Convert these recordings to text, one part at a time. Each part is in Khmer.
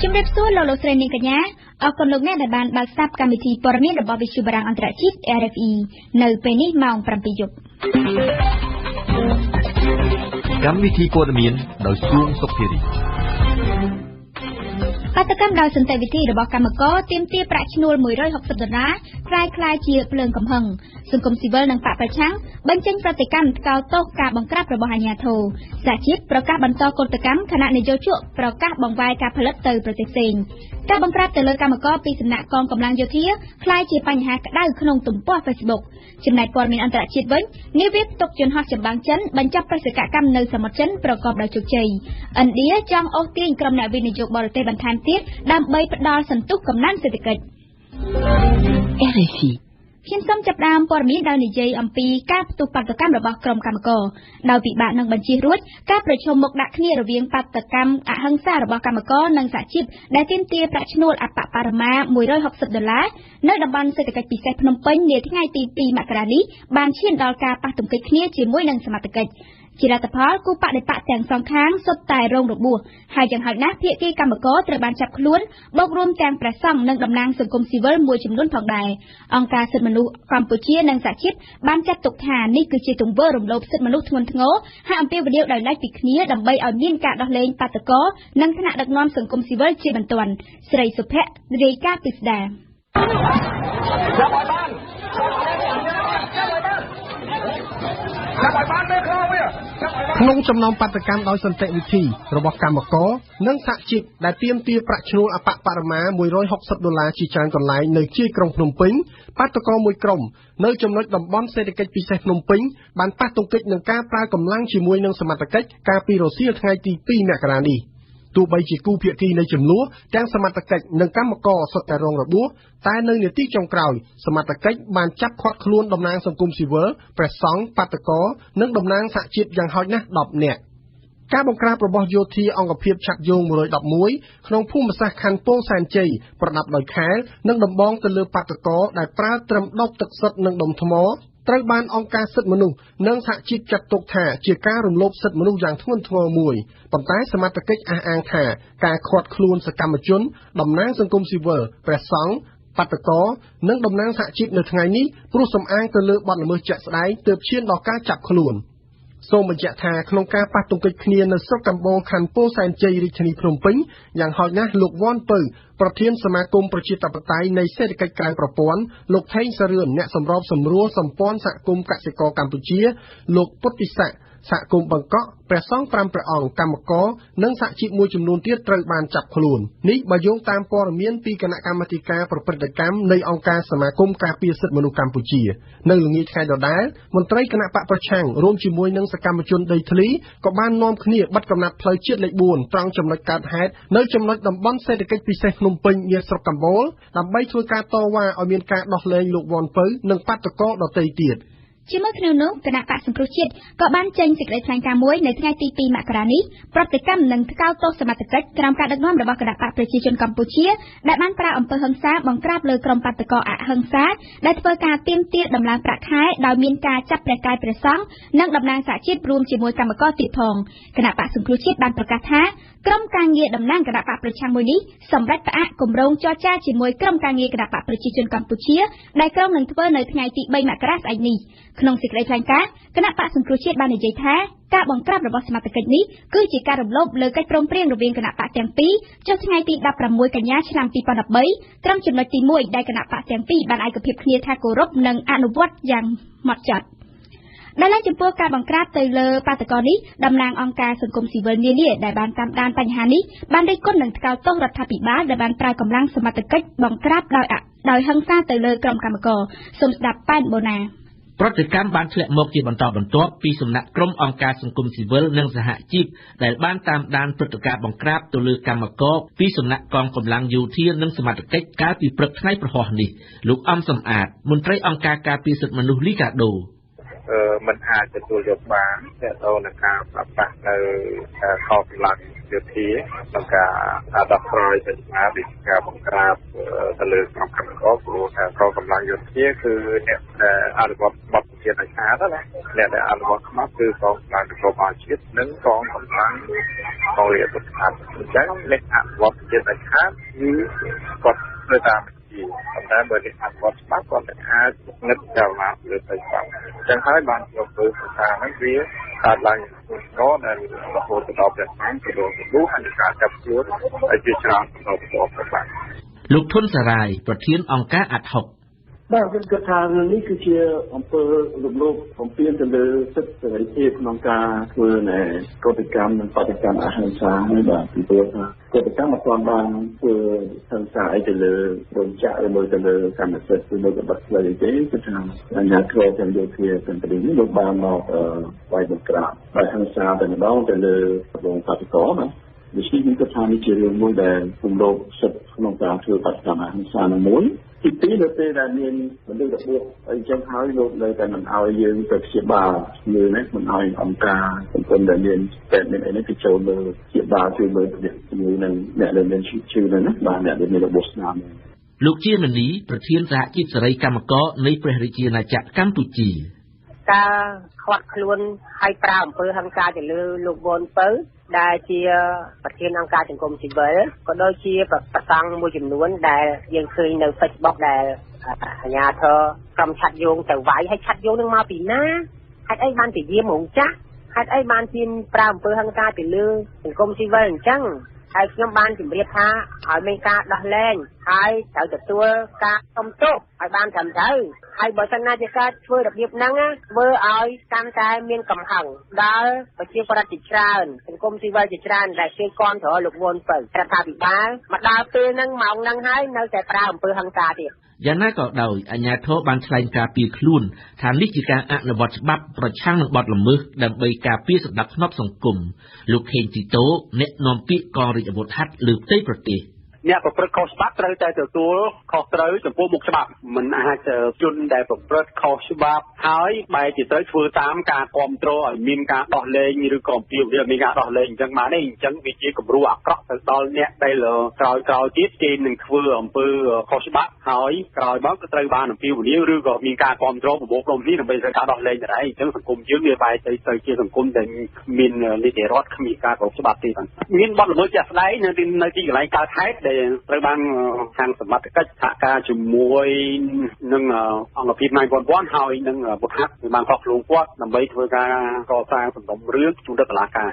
ជំរាបសួរលោកស្រីនាងកញ្ញាអរគុណលោកអ្នកដែលបានបើកស្ដាប់កម្មវិធីព័ត៌មានរបស់វិទ្យុបារាំងអន្តរជាតិ RFE នៅពេលនេះម៉ោង 7 យប់កម្មវិធីព័ត៌មានដោយសួងសុភារីបាតកម្មដោយសន្តិវិធីរបស់កម្មករទាមទារប្រាក់ឈ្នួល$160คล้ายជាភ្លើងកំហឹងសង្គមស៊ីវិលនិងបកប្រឆាំងបញ្ចេញប្រតិកម្មថ្កោលទោសការបង្ក្រាបរបស់អាជ្ញាធរសហជីពប្រកាសបន្តកុតកម្មខណៈនយោជកប្រកាសបង្វែរការផលិតទៅប្រទេសផ្សេងការបង្ក្រាបទៅលើកម្មករពីសំណាក់កងកម្លាំងយោធាคล้ายជាបញ្ហាក្តៅក្នុងទំព័រ Facebook ចំណែកព័ត៌មានអន្តរជាតិវិញនាវាផ្ទុកយន្តហោះចម្បាំងចិនបញ្ចប់បេសកកម្មនៅសមុទ្រចិនប្រកបដោយជោគជ័យឥណ្ឌាចង់អូសទាញក្រុមអ្នកវិនិយោគបរទេសបន្ថែមទៀតដើម្បីផ្ដល់សន្ទុះកំណើនសេដ្ឋកិច្ច RFI ខ្ញុំសូមចាប់ផ្ដើមព័ត៌មានដោយនិយាយអំពីការផ្ទុះបាតុកម្មរបស់ក្រុមកម្មករដោយពិបាកនឹងបញ្ជារួចការប្រជុំមុខដាក់គ្នារវាងបាតុកម្មអហិង្សារបស់កម្មករនិងសហជីពដែលទាមទារប្រាក់ឈ្នួលអបបរមា$160នៅតំបន់សេដ្ឋកិច្ចពិសេសភ្នំពេញនាថ្ងៃទី 2 មករានេះបានឈានដល់ការប៉ះទង្គិចគ្នាជាមួយនឹងសមត្ថកិច្ចជាលទ្ធផលគូបដិបកទាំងសងខាងសុទ្ធតែរងរបួសហើយយ៉ាងហោចណាស់ភាគីកម្មករត្រូវបានចាប់ខ្លួនបូករួមទាំងព្រះសង្ឃនិងតំណាងសង្គមស៊ីវិលមួយចំនួនផងដែរអង្គការសិទ្ធិមនុស្សកម្ពុជានិងសហជីពបានចាត់ទុកថានេះគឺជាទង្វើរំលោភសិទ្ធិមនុស្សធ្ងន់ធ្ងរហើយអំពាវនាវដោយឡែកពីគ្នាដើម្បីឲ្យមានការដោះលែងបាតុករនិងថ្នាក់ដឹកនាំសង្គមស៊ីវិលជាបន្ទាន់ស្រីសុភ័ក្ររាយការណ៍ពីស្ដារក្នុងចំណោមបាតកម្មដោយសន្តិវិធីរបស់កម្មករនិងសហជីពដែលទាមទារប្រាក់ឈ្នួលអបបរមា$160ជាច្រើនកន្លែងនៅជាយក្រុងភ្នំពេញបាតករមួយក្រុមនៅចំណុចតំបន់សេដ្ឋកិច្ចពិសេសភ្នំពេញបានប៉ះទង្គិចនឹងការប្រើកម្លាំងជាមួយនឹងសមត្ថកិច្ចកាលពីរសៀលថ្ងៃទី 2 មករានេះទោះបីជាគូភាគីនៃចំនួនទាំងសមត្ថកិច្ចនិងកម្មករសុទ្ធតែរងរបួសតែនៅនាទីចុងក្រោយសមត្ថកិច្ចបានចាប់ឃាត់ខ្លួនតំណាងសង្គមស៊ីវិលព្រះសង្ឃបាតករនិងតំណាងសហជីពយ៉ាងហោចណាស់10នាក់ការបង្ក្រាបរបស់យោធាអង្គភាពឆាត់យង111ក្នុងភូមិសាស្ត្រខណ្ឌពោធិ៍សែនជ័យប្រដាប់ដោយខែលនិងដំបងទៅលើបាតករដែលប្រើត្រឹមដបទឹកសុទ្ធនិងដុំថ្មត្រូវបានអង្គការសិទ្ធិមនុស្សនិងសហជីពចាត់ទុកថាជាការរំលោភសិទ្ធិមនុស្សយ៉ាងធ្ងន់ធ្ងរមួយប៉ុន្តែសមត្ថកិច្ចអះអាងថាការឃាត់ខ្លួនសកម្មជនតំណាងសង្គមស៊ីវិលព្រះសង្ឃបាតករនិងតំណាងសហជីពនៅថ្ងៃនេះព្រោះសំអាងទៅលើបទល្មើសជាក់ស្ដែងទើបឈានដល់ការចាប់ខ្លួនសូមបញ្ជាក់ថាក្នុងការប៉ះទង្គិចគ្នានៅស្រុកកំបូរខណ្ឌពោធិ៍សែនជ័យរាជធានីភ្នំពេញយ៉ាងហោចណាស់លោកវ៉ាន់ពៅប្រធានសមាគមប្រជាធិបតេយ្យនៃសេដ្ឋកិច្ចក្រៅប្រព័ន្ធលោកថេងសារឿនអ្នកសម្របសម្រួលសម្ព័ន្ធសហគមន៍កសិករកម្ពុជាលោកពុទ្ធិស័កសហគមន៍បង្កក់ព្រះសង្ឃ5ព្រះអង្គកម្មករនិងសហជីពមួយចំនួនទៀតត្រូវបានចាប់ខ្លួននេះបើយោងតាមព័ត៌មានពីគណៈកម្មាធិការប្រព្រឹត្តកម្មនៃអង្គការសមាគមការពារសិទ្ធិមនុស្សកម្ពុជានៅល្ងាចថ្ងៃដដែលមន្ត្រីគណៈបកប្រឆាំងរួមជាមួយនឹងសកម្មជនដីធ្លីក៏បាននាំគ្នាបិទកំណាត់ផ្លូវជាតិលេខ4ត្រង់ចំណុចកើតហេតុនៅចំណុចតំបន់សេដ្ឋកិច្ចពិសេសភ្នំពេញនាស្រុកកំបូលដើម្បីធ្វើការតវ៉ាឲ្យមានការដោះលែងលោកវ៉ាន់ពៅនិងបាតុករដទៃទៀតជាមួយគ្នានោះគណៈបកសង្គ្រោះជាតិក៏បានចេញសេចក្តីថ្លែងការណ៍មួយនៅថ្ងៃទី 2 មករានេះប្រតិកម្មនឹងថ្កោលទោសសមត្ថកិច្ចក្រោមការដឹកនាំរបស់គណៈបកប្រជាជនកម្ពុជាដែលបានប្រើអំពើហិង្សាបង្ក្រាបលើក្រុមបាតុករអហិង្សាដែលធ្វើការទាមទារដំឡើងប្រាក់ខែដោយមានការចាប់ព្រះកាយព្រះសង្ឃនិងតំណាងសហជីពរួមជាមួយកម្មករទៀតផងគណៈបកសង្គ្រោះជាតិបានប្រកាសថាក្រុមការងារតំណាងគណៈបកប្រឆាំងមួយនេះសម្រាប់ផ្អាកគម្រោងចរចាជាមួយក្រុមការងារគណៈបកប្រជាជនកម្ពុជាដែលក្រុមនឹងធ្វើនៅថ្ងៃទី 3 មករាស្អែកនេះក្នុងសេចក្តីថ្លែងការណ៍គណៈបកសង្គ្រោះជាតិបាននិយាយថាការបង្ក្រាបរបស់សមត្ថកិច្ចនេះគឺជាការរំលោភលើកិច្ចព្រមព្រៀងរវាងគណៈបកទាំងពីរចុះថ្ងៃទី 16 កញ្ញាឆ្នាំ 2013ត្រង់ចំណុចទី 1ដែលគណៈបកទាំងពីរបានឯកភាពគ្នាថាគោរពនិងអនុវត្តយ៉ាងហ្មត់ចត់ដែលឡើងចំពោះការបង្ក្រាបទៅលើបាតុករនេះតំណាងអង្គការសង្គមស៊ីវិលនានាដែលបានតាមដានបញ្ហានេះបានរិះគន់នឹងថ្កោលទោសរដ្ឋាភិបាលដែលបានប្រើកម្លាំងសមត្ថកិច្ចបង្ក្រាបដោយហិង្សាទៅលើក្រុមកម្មករសូមស្ដាប់ប៉ែនបូណាប្រតិកម្មបានធ្លាក់មកជាបន្តបន្ទាប់ពីសំណាក់ក្រុមអង្គការសង្គមស៊ីវិលនិងសហជីពដែលបានតាមដានព្រឹត្តិការណ៍បង្ក្រាបទៅលើកម្មករពីសំណាក់កងកម្លាំងយោធានិងសមត្ថកិច្ចកាលពីព្រឹកថ្ងៃប្រហោះនេះលោកអំសំអាតមន្ត្រីអង្គការការពារសិទ្ធិមនុស្សលីកាដូមិនអាចទទួលយកបានទាក់ទងនឹងការប្រកាសនៅខកកម្លាំងយោធាក្នុងការដោះស្រាយបញ្ហាពីការបង្ក្រាបទៅលើក្រុមកម្មករព្រោះថាកងកម្លាំងយោធាគឺអ្នកអនុវត្តបទបញ្ជាដាច់ខាតណា អ្នកដែលអនុវត្តច្បាប់គឺកងកម្លាំងនគរបាលជាតិនិងកងកម្លាំងកងរាជអាវុធហត្ថអញ្ចឹងអ្នកអនុវត្តជាតិដាច់ខាតគឺគាត់ត្រូវតាមប៉ុន្តែបើអ្នកអនុវត្តច្បាប់គាត់អាចងឹតចលនាលើទៅច្បាប់អញ្ចឹងហើយបានយកទៅស្ថានហ្នឹងវាកើតឡើងស្គាល់ដែលរហូតដល់ព្រះអង្គទៅដល់លុះអនុការចាប់ខ្លួនហើយជាច្រើនបន្តទៅបានលោកធុនសារាយប្រធានអង្គការអាត់ហុកបាទខ្ញុំគិតថារឿងនេះគឺជាអង្គើរំលោភបំពានទៅលើសិទ្ធិសេរីភាពក្នុងការធ្វើនៅកតកម្មនិងបដកម្មអហិង្សានេះបាទពីព្រោះថាកតកម្មអត់ទាន់បានធ្វើហិង្សាអីទៅលើរោងចក្រឬមួយទៅលើកម្មសិទ្ធិឬមួយក៏បាត់ផ្លូវទេគឺថាអាជ្ញាធរទាំងយោធាទាំងប្រទេសនេះលោកបានមកវាយបង្ក្រាបហើយហិង្សាតែម្ដងទៅលើរោងកសិករណាដូច្នេះខ្ញុំគិតថានេះជារឿងមួយដែលរំលោភសិទ្ធិក្នុងការធ្វើបដកម្មអហិង្សានោះមួយទីពីរនៅពេលដែលមានមនុស្សរបួសអីចឹងហើយលោកនៅតែមិនឲ្យយើងទៅព្យាបាលលើនេះមិនឲ្យអង្គការសង្គមដែលមានតែមានអីនេះទៅចូលលើព្យាបាលជួយមើលជាមួយនឹងអ្នកដែលមានឈឺនោះណាបាទអ្នកដែលមានរបួសស្នាមលោកជាមនីប្រធានសហជីពសេរីកម្មករនៃព្រះរាជាណាចក្រកម្ពុជាការខ្វាត់ខ្លួនឲ្យប្រើអំពើហិង្សាទៅលើលោកវ៉ុនពៅដែលជាប្រធានអង្គការសង្គមស៊ីវិលក៏ដូចជាប្រសង់មួយចំនួនដែលយើងឃើញនៅ Facebook ដែលអាជ្ញាធរក្រុមឆាត់យោងទៅវាយឲ្យឆាត់យោងនឹងមកពីណាហេតុអីបានជាយាមរងចាស់ហេតុអីបានជាប្រើអំពើហិង្សាទៅលើសង្គមស៊ីវិលអញ្ចឹងហើយខ្ញុំបានជម្រាបថាឲ្យមានការដោះលែងហើយត្រូវទទួលការសុំទោសឲ្យបានត្រឹមត្រូវហើយបើសិនណាជាការធ្វើរបៀបហ្នឹងធ្វើឲ្យកាន់តែមានកំហឹងដល់ប្រជាពលរដ្ឋជាច្រើនសង្គមស៊ីវិលជាច្រើនដែលគេគាំទ្រលោកវ៉ុនពៅរដ្ឋាភិបាលមកដល់ពេលហ្នឹងម៉ោងហ្នឹងហើយនៅតែប្រើអំពើហិង្សាទៀតយ៉ាងណាក៏ដោយអាជ្ញាធរបានថ្លែងការពីខ្លួនថានេះជាការអនុវត្តច្បាប់ប្រឆាំងនឹងបទល្មើសដើម្បីការពារសណ្ដាប់ធ្នាប់សង្គមលោកខេងជីតូអ្នកនាំពាក្យកងរាជអាវុធហត្ថលើផ្ទៃប្រទេសអ្នកប្រព្រឹត្តខុសច្បាប់ត្រូវតែទទួលខុសត្រូវចំពោះមុខច្បាប់មិនអាចជនដែលប្រព្រឹត្តខុសច្បាប់ហើយបែរជាត្រូវធ្វើតាមការគ្រប់គ្រងឲ្យមានការដោះលែងឬក៏អំពាវនាវមានការដោះលែងអញ្ចឹងបានទេអញ្ចឹងវាជាគំរូអាក្រក់ទៅដល់អ្នកដែលក្រោយទៀតគេនឹងធ្វើអំពើខុសច្បាប់ហើយក្រោយមកក៏ត្រូវបានអំពាវនាវឬក៏មានការគ្រប់គ្រងប្រមូលផ្ដុំគ្នាដើម្បីធ្វើការដោះលែងដែរអញ្ចឹងសង្គមយើងវាបែរទៅជាសង្គមដែលមាននីតិរដ្ឋគ្មានការគោរពច្បាប់ទេបាទមានបទល្មើសជាក់ស្ដែងនៅទីកន្លែងកើតហេតុដែលត្រូវបានខាងសមត្ថកិច្ចសហការជាមួយនឹងអង្គភាព911ហើយនឹងបុតហាត់បានខុសខ្លួនគាត់ដើម្បីធ្វើការកសាងសំណុំរឿងជូនទៅតុលាការ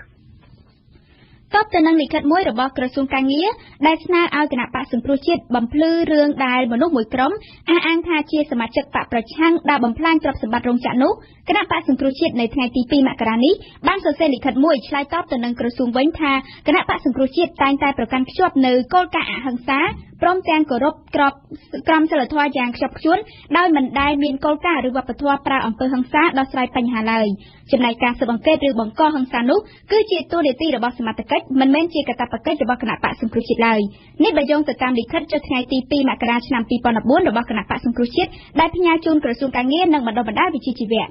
តបទៅនឹងលិខិតមួយរបស់ក្រសួងកាងារដែលស្នើឲ្យគណៈបក្សសង្គ្រោះជាតិបំភ្លឺរឿងដែលមនុស្សមួយក្រុមអះអាងថាជាសមាជិកបកប្រឆាំងដែលបំផ្លាញទ្រព្យសម្បត្តិរោងចក្រនោះគណៈបក្សសង្គ្រោះជាតិនៅថ្ងៃទី2មករានេះបានសរសេរលិខិតមួយឆ្លើយតបទៅនឹងក្រសួងវិញថាគណៈបក្សសង្គ្រោះជាតិតែងតែប្រកាន់ខ្ជាប់នៅគោលការណ៍អហិង្សាព្រមទាំងគោរពក្រមសីលធម៌យ៉ាងខ្ជាប់ខ្ជួនដោយមិនដែលមានគោលការណ៍ឬវប្បធម៌ប្រើអំពើហិង្សាដោះស្រាយបញ្ហាឡើយចំណែកការស៊ើបអង្កេតឬបង្កហិង្សានោះគឺជាតួនាទីរបស់សមត្ថកិច្ចមិនមែនជាកាតព្វកិច្ចរបស់គណៈបក្សសង្គ្រោះជាតិឡើយនេះបើយោងទៅតាមលិខិតចុះថ្ងៃទី2មករាឆ្នាំ2014របស់គណៈបក្សសង្គ្រោះជាតិដែលផ្ញើជូនក្រសួងកាងារនិងបណ្ដុះបណ្ដាលវិជ្ជាជីវៈ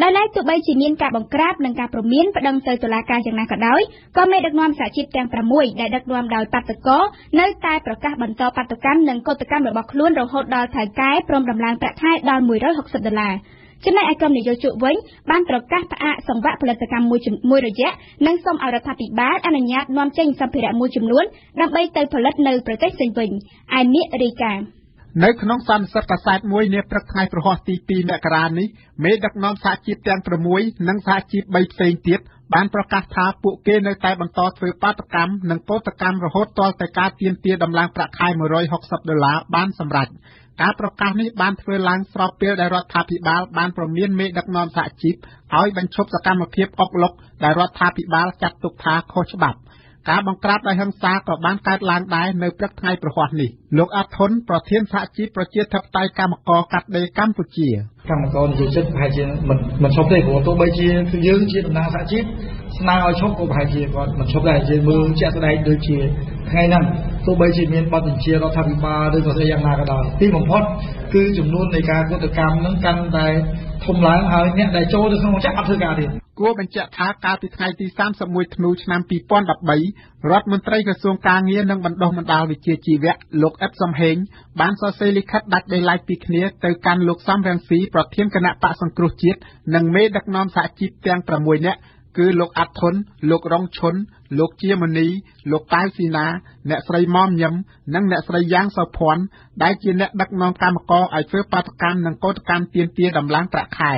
ដោយឡែកទោះបីជាមានការបង្ក្រាបនិងការព្រមានប្តឹងទៅតុលាការយ៉ាងណាក៏ដោយក៏មេដឹកនាំសហជីពទាំង6ដែលដឹកនាំដោយបាតុករនៅតែប្រកាសបន្តបាតុកម្មនិងកតកម្មរបស់ខ្លួនរហូតដល់ថៅកែព្រមដំឡើងប្រាក់ខែដល់$160ចំណែកឯក្រុមនយោជកវិញបានប្រកាសផ្អាកសង្វាក់ផលិតកម្មមួយរយៈនិងសូមឲ្យរដ្ឋាភិបាលអនុញ្ញាតនាំចេញសម្ភារៈមួយចំនួនដើម្បីទៅផលិតនៅប្រទេសផ្សេងវិញឯមៀករីកានៅក្នុងសន្និសីទកាសែតមួយនាព្រឹកថ្ងៃប្រហ័សទី2មករានេះមេដឹកនាំសហជីពទាំង6និងសហជីព3ផ្សេងទៀតបានប្រកាសថាពួកគេនៅតែបន្តធ្វើបាតកម្មនិងកតកម្មរហូតទាល់តែការទាមទារដំឡើងប្រាក់ខែ$160បានសម្រេចការប្រកាសនេះបានធ្វើឡើងស្របពេលដែលរដ្ឋាភិបាលបានព្រមានមេដឹកនាំសហជីពឲ្យបញ្ឈប់សកម្មភាពអុកឡុកដែលរដ្ឋាភិបាលចាត់ទុកថាខុសច្បាប់ការបង្ក្រាបដោយហិង្សាក៏បានកើតឡើងដែរនៅព្រឹកថ្ងៃប្រហ័សនេះលោកអាធុនប្រធានសហជីពប្រជាធិបតេយ្យកម្មករកាត់ដេរកម្ពុជាកម្មករនិយោជិតប្រហែលជាមិនឈប់ទេព្រោះទោះបីជាយើងជាតំណាងសហជីពស្នើឲ្យឈប់ក៏ប្រហែលជាគាត់មិនឈប់ដែរយើងមើលជាក់ស្ដែងដូចជាថ្ងៃហ្នឹងទោះបីជាមានបទបញ្ជារដ្ឋាភិបាលឬក៏ស្អីយ៉ាងណាក៏ដោយទីបំផុតគឺចំនួននៃការកតកម្មហ្នឹងកាន់តែធំឡើងហើយអ្នកដែលចូលទៅក្នុងចាក់អត់ធ្វើការទេ គួរបញ្ជាក់ថាកាលពីថ្ងៃទី31ធ្នូឆ្នាំ2013រដ្ឋមន្ត្រីក្រសួងការងារនិងបណ្ដុះបណ្ដាលវិជ្ជាជីវៈលោកអ៊ិតសំហេងបានសរសេរលិខិតដាច់ដោយឡែកពីគ្នាទៅកាន់លោកសំរងស៊ីប្រធានគណៈបក្សសង្គ្រោះជាតិនិងមេដឹកនាំសហជីពទាំង6នាក់គឺលោកអាត់ធុនលោករងឈុនលោកជាមនីលោកប៉ៅស៊ីណាអ្នកស្រីម៉មញឹមនិងអ្នកស្រីយ៉ាងសោភ័ណ្ឌដែលជាអ្នកដឹកនាំកម្មករឲ្យធ្វើបាតកម្មនិងកោតកម្មទាមទារដំឡើងប្រាក់ខែ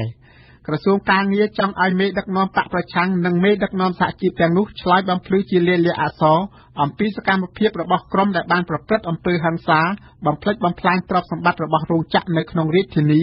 ក្រសួងការងារចង់ឲ្យមេដឹកនាំបកប្រឆាំងនិងមេដឹកនាំសហជីពទាំងនោះឆ្លើយបំភ្លឺជាលាយលក្ខណ៍អក្សរអំពីសកម្មភាពរបស់ក្រុមដែលបានប្រព្រឹត្តអំពើហិង្សាបំផ្លិចបំផ្លាញទ្រព្យសម្បត្តិរបស់រោងចក្រនៅក្នុងរាជធានី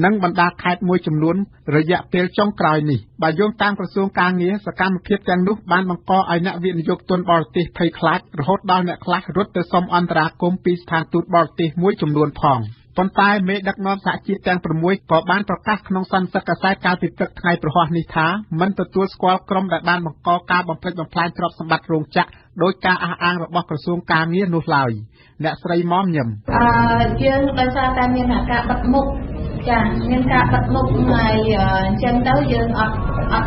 និងបណ្ដាខេត្តមួយចំនួនរយៈពេលចុងក្រោយនេះបើយោងតាមក្រសួងការងារសកម្មភាពទាំងនោះបានបង្កឲ្យអ្នកវិនិយោគទុនបរទេសភ័យខ្លាចរហូតដល់អ្នកខ្លះរត់ទៅសុំអន្តរាគមន៍ពីស្ថានទូតបរទេសមួយចំនួនផងប៉ុន្តែមេដឹកនាំសហជីពទាំង6ក៏បានប្រកាសក្នុងសន្និសីទកាសែតកាលពីព្រឹកថ្ងៃប្រហ័សនេះថាមិនទទួលស្គាល់ក្រុមដែលបានបង្កការបំផ្លិចបំផ្លាញទ្រព្យសម្បត្តិរោងចក្រដោយការអះអាងរបស់ក្រសួងការងារនោះឡើយអ្នកស្រីម៉មញឹមយើងដោយសារតែមានការបិទមុខចាមានការបិទមុខហើយអញ្ចឹងទៅយើងអត់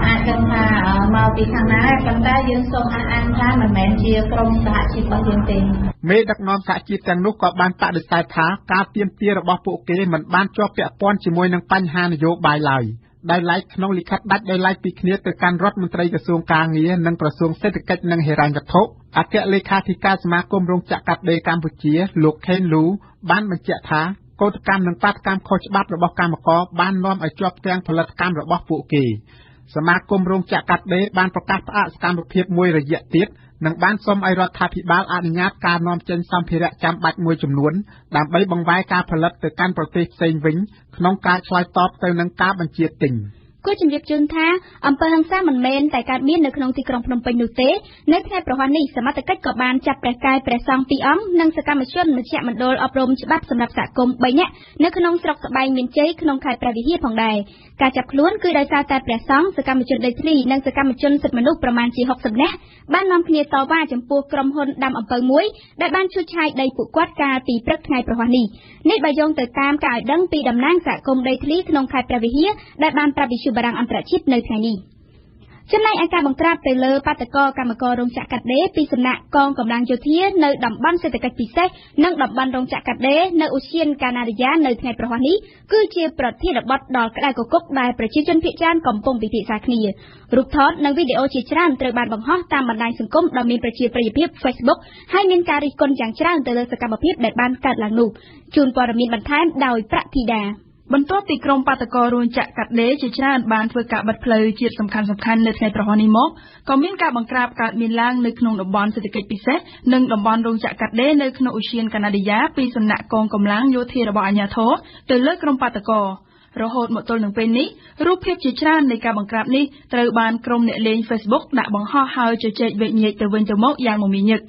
អាចដឹងថាមកពីខាងណាប៉ុន្តែយើងសូមអះអាងថាមិនមែនជាក្រុមសហជីពរបស់យើងទេមេដឹកនាំសហជីពទាំងនោះក៏បានបដិសេធថាការទាមទាររបស់ពួកគេមិនបានជាប់ពាក់ព័ន្ធជាមួយនឹងបញ្ហានយោបាយឡើយដោយឡែកក្នុងលិខិតដាច់ដោយឡែកពីគ្នាទៅកាន់រដ្ឋមន្ត្រីក្រសួងការងារនិងក្រសួងសេដ្ឋកិច្ចនិងហិរញ្ញវត្ថុអគ្គលេខាធិការសមាគមរោងចក្រកាត់ដេរកម្ពុជាលោកខេនលូបានបញ្ជាក់ថាកោតកម្មនិងបាតកម្មខុសច្បាប់របស់កម្មករបាននាំឲ្យជាប់ទាំងផលិតកម្មរបស់ពួកគេសមាគមរោងចក្រកាត់ដេរបានប្រកាសផ្អាកសកម្មភាពមួយរយៈទៀតនិងបានសុំឲ្យរដ្ឋាភិបាលអនុញ្ញាតការនាំចេញសម្ភារៈចាំបាច់មួយចំនួនដើម្បីបង្វែរការផលិតទៅកាន់ប្រទេសផ្សេងវិញក្នុងការឆ្លើយតបទៅនឹងការបញ្ជាទិញគួរជំរាបជូនថាអំពើហិង្សាមិនមែនតែកើតមាននៅក្នុងទីក្រុងភ្នំពេញនោះទេនៅថ្ងៃប្រហ័សនេះសមត្ថកិច្ចក៏បានចាប់ព្រះកាយព្រះសង្ឃ2អង្គនិងសកម្មជនមជ្ឈមណ្ឌលអប់រំច្បាប់សម្រាប់សហគមន៍3នាក់នៅក្នុងស្រុកស្បែងមានជ័យក្នុងខេត្តព្រះវិហារផងដែរការចាប់ខ្លួនគឺដោយសារតែព្រះសង្ឃសកម្មជនដីធ្លីនិងសកម្មជនសិទ្ធិមនុស្សប្រមាណជា60នាក់បាននាំគ្នាតវ៉ាចំពោះក្រុមហ៊ុនដាំអំពៅមួយដែលបានឈូសឆាយដីពួកគាត់កាលពីព្រឹកថ្ងៃប្រហ័សនេះបើយោងទៅតាមការឲ្យដឹងពីតំណាងសហគមន៍ដីធ្លីក្នុងខេត្តព្រះវិហារដែលបានប្រាប់វិទ្យុបារាំងអន្តរជាតិនៅថ្ងៃនេះចំណែកឯការបង្ក្រាបទៅលើបាតកោកម្មកររោងចក្រកាត់ដេរពីសំណាក់កងកម្លាំងយោធានៅតំបន់សេដ្ឋកិច្ចពិសេសនិងតំបន់រោងចក្រកាត់ដេរនៅឧទ្យានកាណាឌីយ៉ានៅថ្ងៃប្រហ័សនេះគឺជាប្រធានបទដ៏ក្តៅគគុកដែលប្រជាជនភាគច្រើនកំពុងពិភាក្សាគ្នារូបថតនិងវីដេអូជាច្រើនត្រូវបានបង្ហោះតាមបណ្ដាញសង្គមដ៏មានប្រជាប្រិយភាព Facebook ហើយមានការរិះគន់យ៉ាងច្រើនទៅលើសកម្មភាពដែលបានកើតឡើងនោះជូនព័ត៌មានបន្ថែមដោយប្រាក់ធីតាបន្ទាប់ពីក្រុមបាតកោរោងចក្រកាត់ដេរជាច្រើនបានធ្វើការបិទផ្លូវជាតិសំខាន់ៗនៅថ្ងៃប្រហ័សនេះមកក៏មានការបង្ក្រាបកើតមានឡើងនៅក្នុងតំបន់សេដ្ឋកិច្ចពិសេសនិងតំបន់រោងចក្រកាត់ដេរនៅក្នុងឧទ្យានកាណាឌីយ៉ាពីសំណាក់កងកម្លាំងយោធារបស់អាជ្ញាធរទៅលើក្រុមបាតករហូតមកទល់នឹងពេលនេះរូបភាពជាច្រើននៃការបង្ក្រាបនេះត្រូវបានក្រុមអ្នកលេង Facebook ដាក់បង្ហោះហើយជជែកវែកញែកទៅវិញទៅមកយ៉ាងមមាញឹក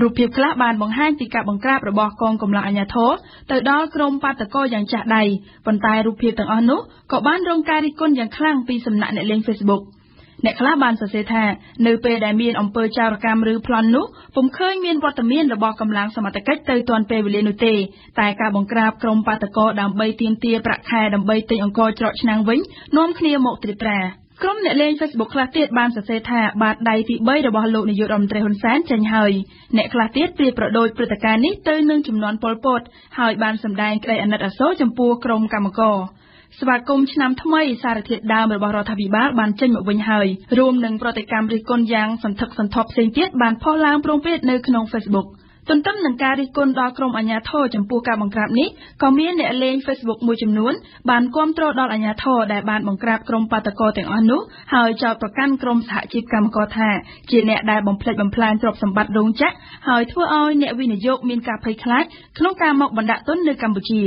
រូបភាពខ្លះបានបង្ហាញពីការបង្ក្រាបរបស់កងកម្លាំងអាជ្ញាធរទៅដល់ក្រុមបាតកោយ៉ាងចាស់ដៃប៉ុន្តែរូបភាពទាំងអស់នោះក៏បានរងការរិះគន់យ៉ាងខ្លាំងពីសំណាក់អ្នកលេង Facebook អ្នកខ្លះបានសរសេរថានៅពេលដែលមានអំពើចោរកម្មឬប្លន់នោះពុំឃើញមានវត្តមានរបស់កម្លាំងសមត្ថកិច្ចទៅទាន់ពេលវេលានោះទេតែការបង្ក្រាបក្រុមបាតកោដើម្បីទាមទារប្រាក់ខែដើម្បីទិញអង្ករច្រកឆ្នាំងវិញនាំគ្នាមកត្រៀបត្រាក្រុមអ្នកលេង Facebook ខ្លះទៀតបានសរសេរថាបាតដៃទី3របស់លោកនាយករដ្ឋមន្ត្រីហ៊ុនសែនចេញហើយអ្នកខ្លះទៀតប្រៀបប្រដូចព្រឹត្តិការណ៍នេះទៅនឹងជំនាន់ប៉ុលពតហើយបានសម្ដែងក្តីអាណិតអាសូរចំពោះក្រុមកម្មករស្វាគមន៍ឆ្នាំថ្មីសារធាតុដើមរបស់រដ្ឋាភិបាលបានចេញមកវិញហើយរួមនឹងប្រតិកម្មរិះគន់យ៉ាងសន្ធឹកសន្ធាប់ផ្សេងទៀតបានផុសឡើងព្រមព្រៀងនៅក្នុង Facebook ទន្ទឹមនឹងការរិះគន់ដល់ក្រុមអាជ្ញាធរចំពោះការបង្ក្រាបនេះក៏មានអ្នកលេង Facebook មួយចំនួនបានគាំទ្រដល់អាជ្ញាធរដែលបានបង្ក្រាបក្រុមបាតកោទាំងអស់នោះហើយចោទប្រកាន់ក្រុមសហជីពកម្មករថាជាអ្នកដែលបំផ្លិចបំផ្លាញទ្រព្យសម្បត្តិរោងចក្រហើយធ្វើឲ្យអ្នកវិនិយោគមានការភ័យខ្លាចក្នុងការមកបណ្ដាក់ទុននៅកម្ពុជា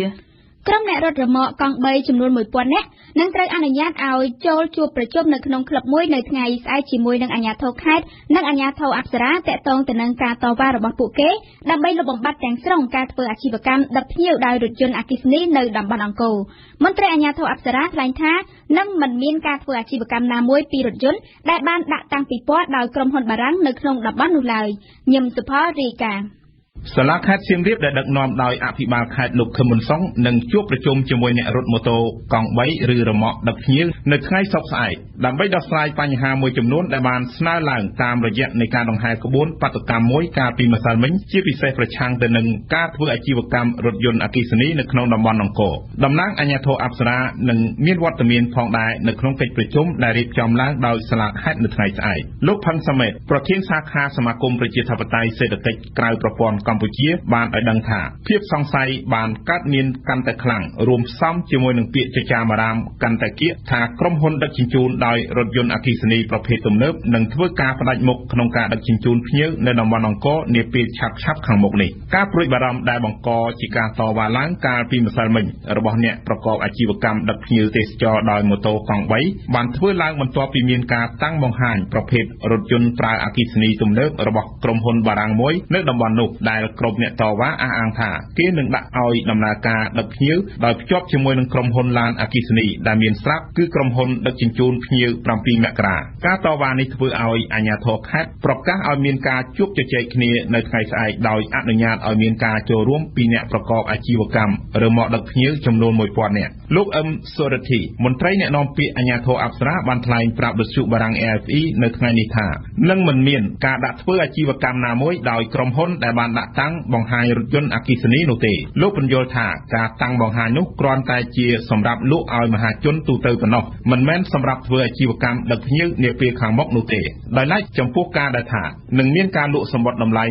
ក្រុមអ្នករត់រមាក់កង់3ចំនួន 1000 នាក់នឹងត្រូវអនុញ្ញាតឲ្យចូលជួបប្រជុំនៅក្នុងក្លឹបមួយនៅថ្ងៃស្អែកជាមួយនឹងអាជ្ញាធរខេត្តនិងអាជ្ញាធរអប្សរាតាក់ទងទៅនឹងការតវ៉ារបស់ពួកគេដើម្បីលុបបំបាត់ទាំងស្រុងការធ្វើអាជីវកម្មដឹកភ្ញៀវដោយរថយន្តអគ្គិសនីនៅតំបន់អង្គរមន្ត្រីអាជ្ញាធរអប្សរាថ្លែងថានឹងមិនមានការធ្វើអាជីវកម្មណាមួយពីរថយន្តដែលបានដាក់តាំងពីពណ៌ដោយក្រុមហ៊ុនបារាំងនៅក្នុងតំបន់នោះឡើយញឹមសុផលរាយការណ៍ សាលាខេត្តសៀមរាបដែលដឹកនាំដោយអភិបាលខេត្តលោកខឹមមុនសុងនឹងជួបប្រជុំជាមួយអ្នករត់ម៉ូតូកង់3ឬរ៉ឺម៉កដឹកភ្ញៀវនៅថ្ងៃសុក្រស្អែកដើម្បីដោះស្រាយបញ្ហាមួយចំនួនដែលបានស្នើឡើងតាមរយៈនៃការដង្ហែក្បួនបាតុកម្មមួយកាលពីម្សិលមិញជាពិសេសប្រឆាំងទៅនឹងការធ្វើអាជីវកម្មរថយន្តអគ្គិសនីនៅក្នុងតំបន់អង្គរតំណាងអាជ្ញាធរអប្សរានឹងមានវត្តមានផងដែរនៅក្នុងកិច្ចប្រជុំដែលរៀបចំឡើងដោយសាលាខេត្តនៅថ្ងៃស្អែកលោកផាន់សាមេតប្រធានសាខាសមាគមប្រជាធិបតេយ្យសេដ្ឋកិច្ចក្រៅប្រព័ន្ធកម្ពុជាបានឲ្យដឹងថាភាពសង្ស័យបានកើតមានកាន់តែខ្លាំងរួមផ្សំជាមួយនឹងពាក្យចចាមអារាមកាន់តែគៀកថាក្រុមហ៊ុនដឹកជញ្ជូនដោយរថយន្តអគ្គិសនីប្រភេទទំនើបនឹងធ្វើការផ្ដាច់មុខក្នុងការដឹកជញ្ជូនភ្ញៀវនៅតំបន់អង្គរនាពេលឆាប់ៗខាងមុខនេះការព្រួយបារម្ភដែលបង្កជាការតវ៉ាឡើងកាលពីម្សិលមិញរបស់អ្នកប្រកបអាជីវកម្មដឹកភ្ញៀវទេសចរដោយម៉ូតូកង់3បានធ្វើឡើងបន្ទាប់ពីមានការតាំងបង្ហាញប្រភេទរថយន្តប្រើអគ្គិសនីទំនើបរបស់ក្រុមហ៊ុនបារាំងមួយនៅតំបន់នោះដែលក្រុមអ្នកតវ៉ាអះអាងថាគេនឹងដាក់ឲ្យដំណើរការដឹកភ្ញៀវដោយភ្ជាប់ជាមួយនឹងក្រុមហ៊ុនឡានអគ្គិសនីដែលមានស្រាប់គឺក្រុមហ៊ុនដឹកជញ្ជូនភ្ញៀវ7មករាការតវ៉ានេះធ្វើឲ្យអាជ្ញាធរខេត្តប្រកាសឲ្យមានការជួបជជែកគ្នានៅថ្ងៃស្អែកដោយអនុញ្ញាតឲ្យមានការចូលរួមពីអ្នកប្រកបអាជីវកម្មឬមកដឹកភ្ញៀវចំនួន 1000 នាក់លោកអឹមសូរិទ្ធីមន្ត្រីអ្នកនាំពាក្យអាជ្ញាធរអប្សរាបានថ្លែងប្រាប់វិទ្យុបារាំង AFE នៅថ្ងៃនេះថានឹងមិនមានការដាក់ធ្វើអាជីវកម្មណាមួយដោយក្រុមហ៊ុនដែលបានដាក់តាំងបង្ហាញរថយន្តអគ្គិសនីនោះទេលោកបញ្យល់ថាការតាំងបង្ហាញនោះគ្រាន់តែជាសម្រាប់លក់ឲ្យមហាជនទូទៅប៉ុណ្ណោះមិនមែនសម្រាប់ធ្វើអាជីវកម្មដឹកភ្ញៀវនាពេលខាងមុខនោះទេដោយឡែកចំពោះការដែលថានឹងមានការលក់សំបុត្រតម្លៃ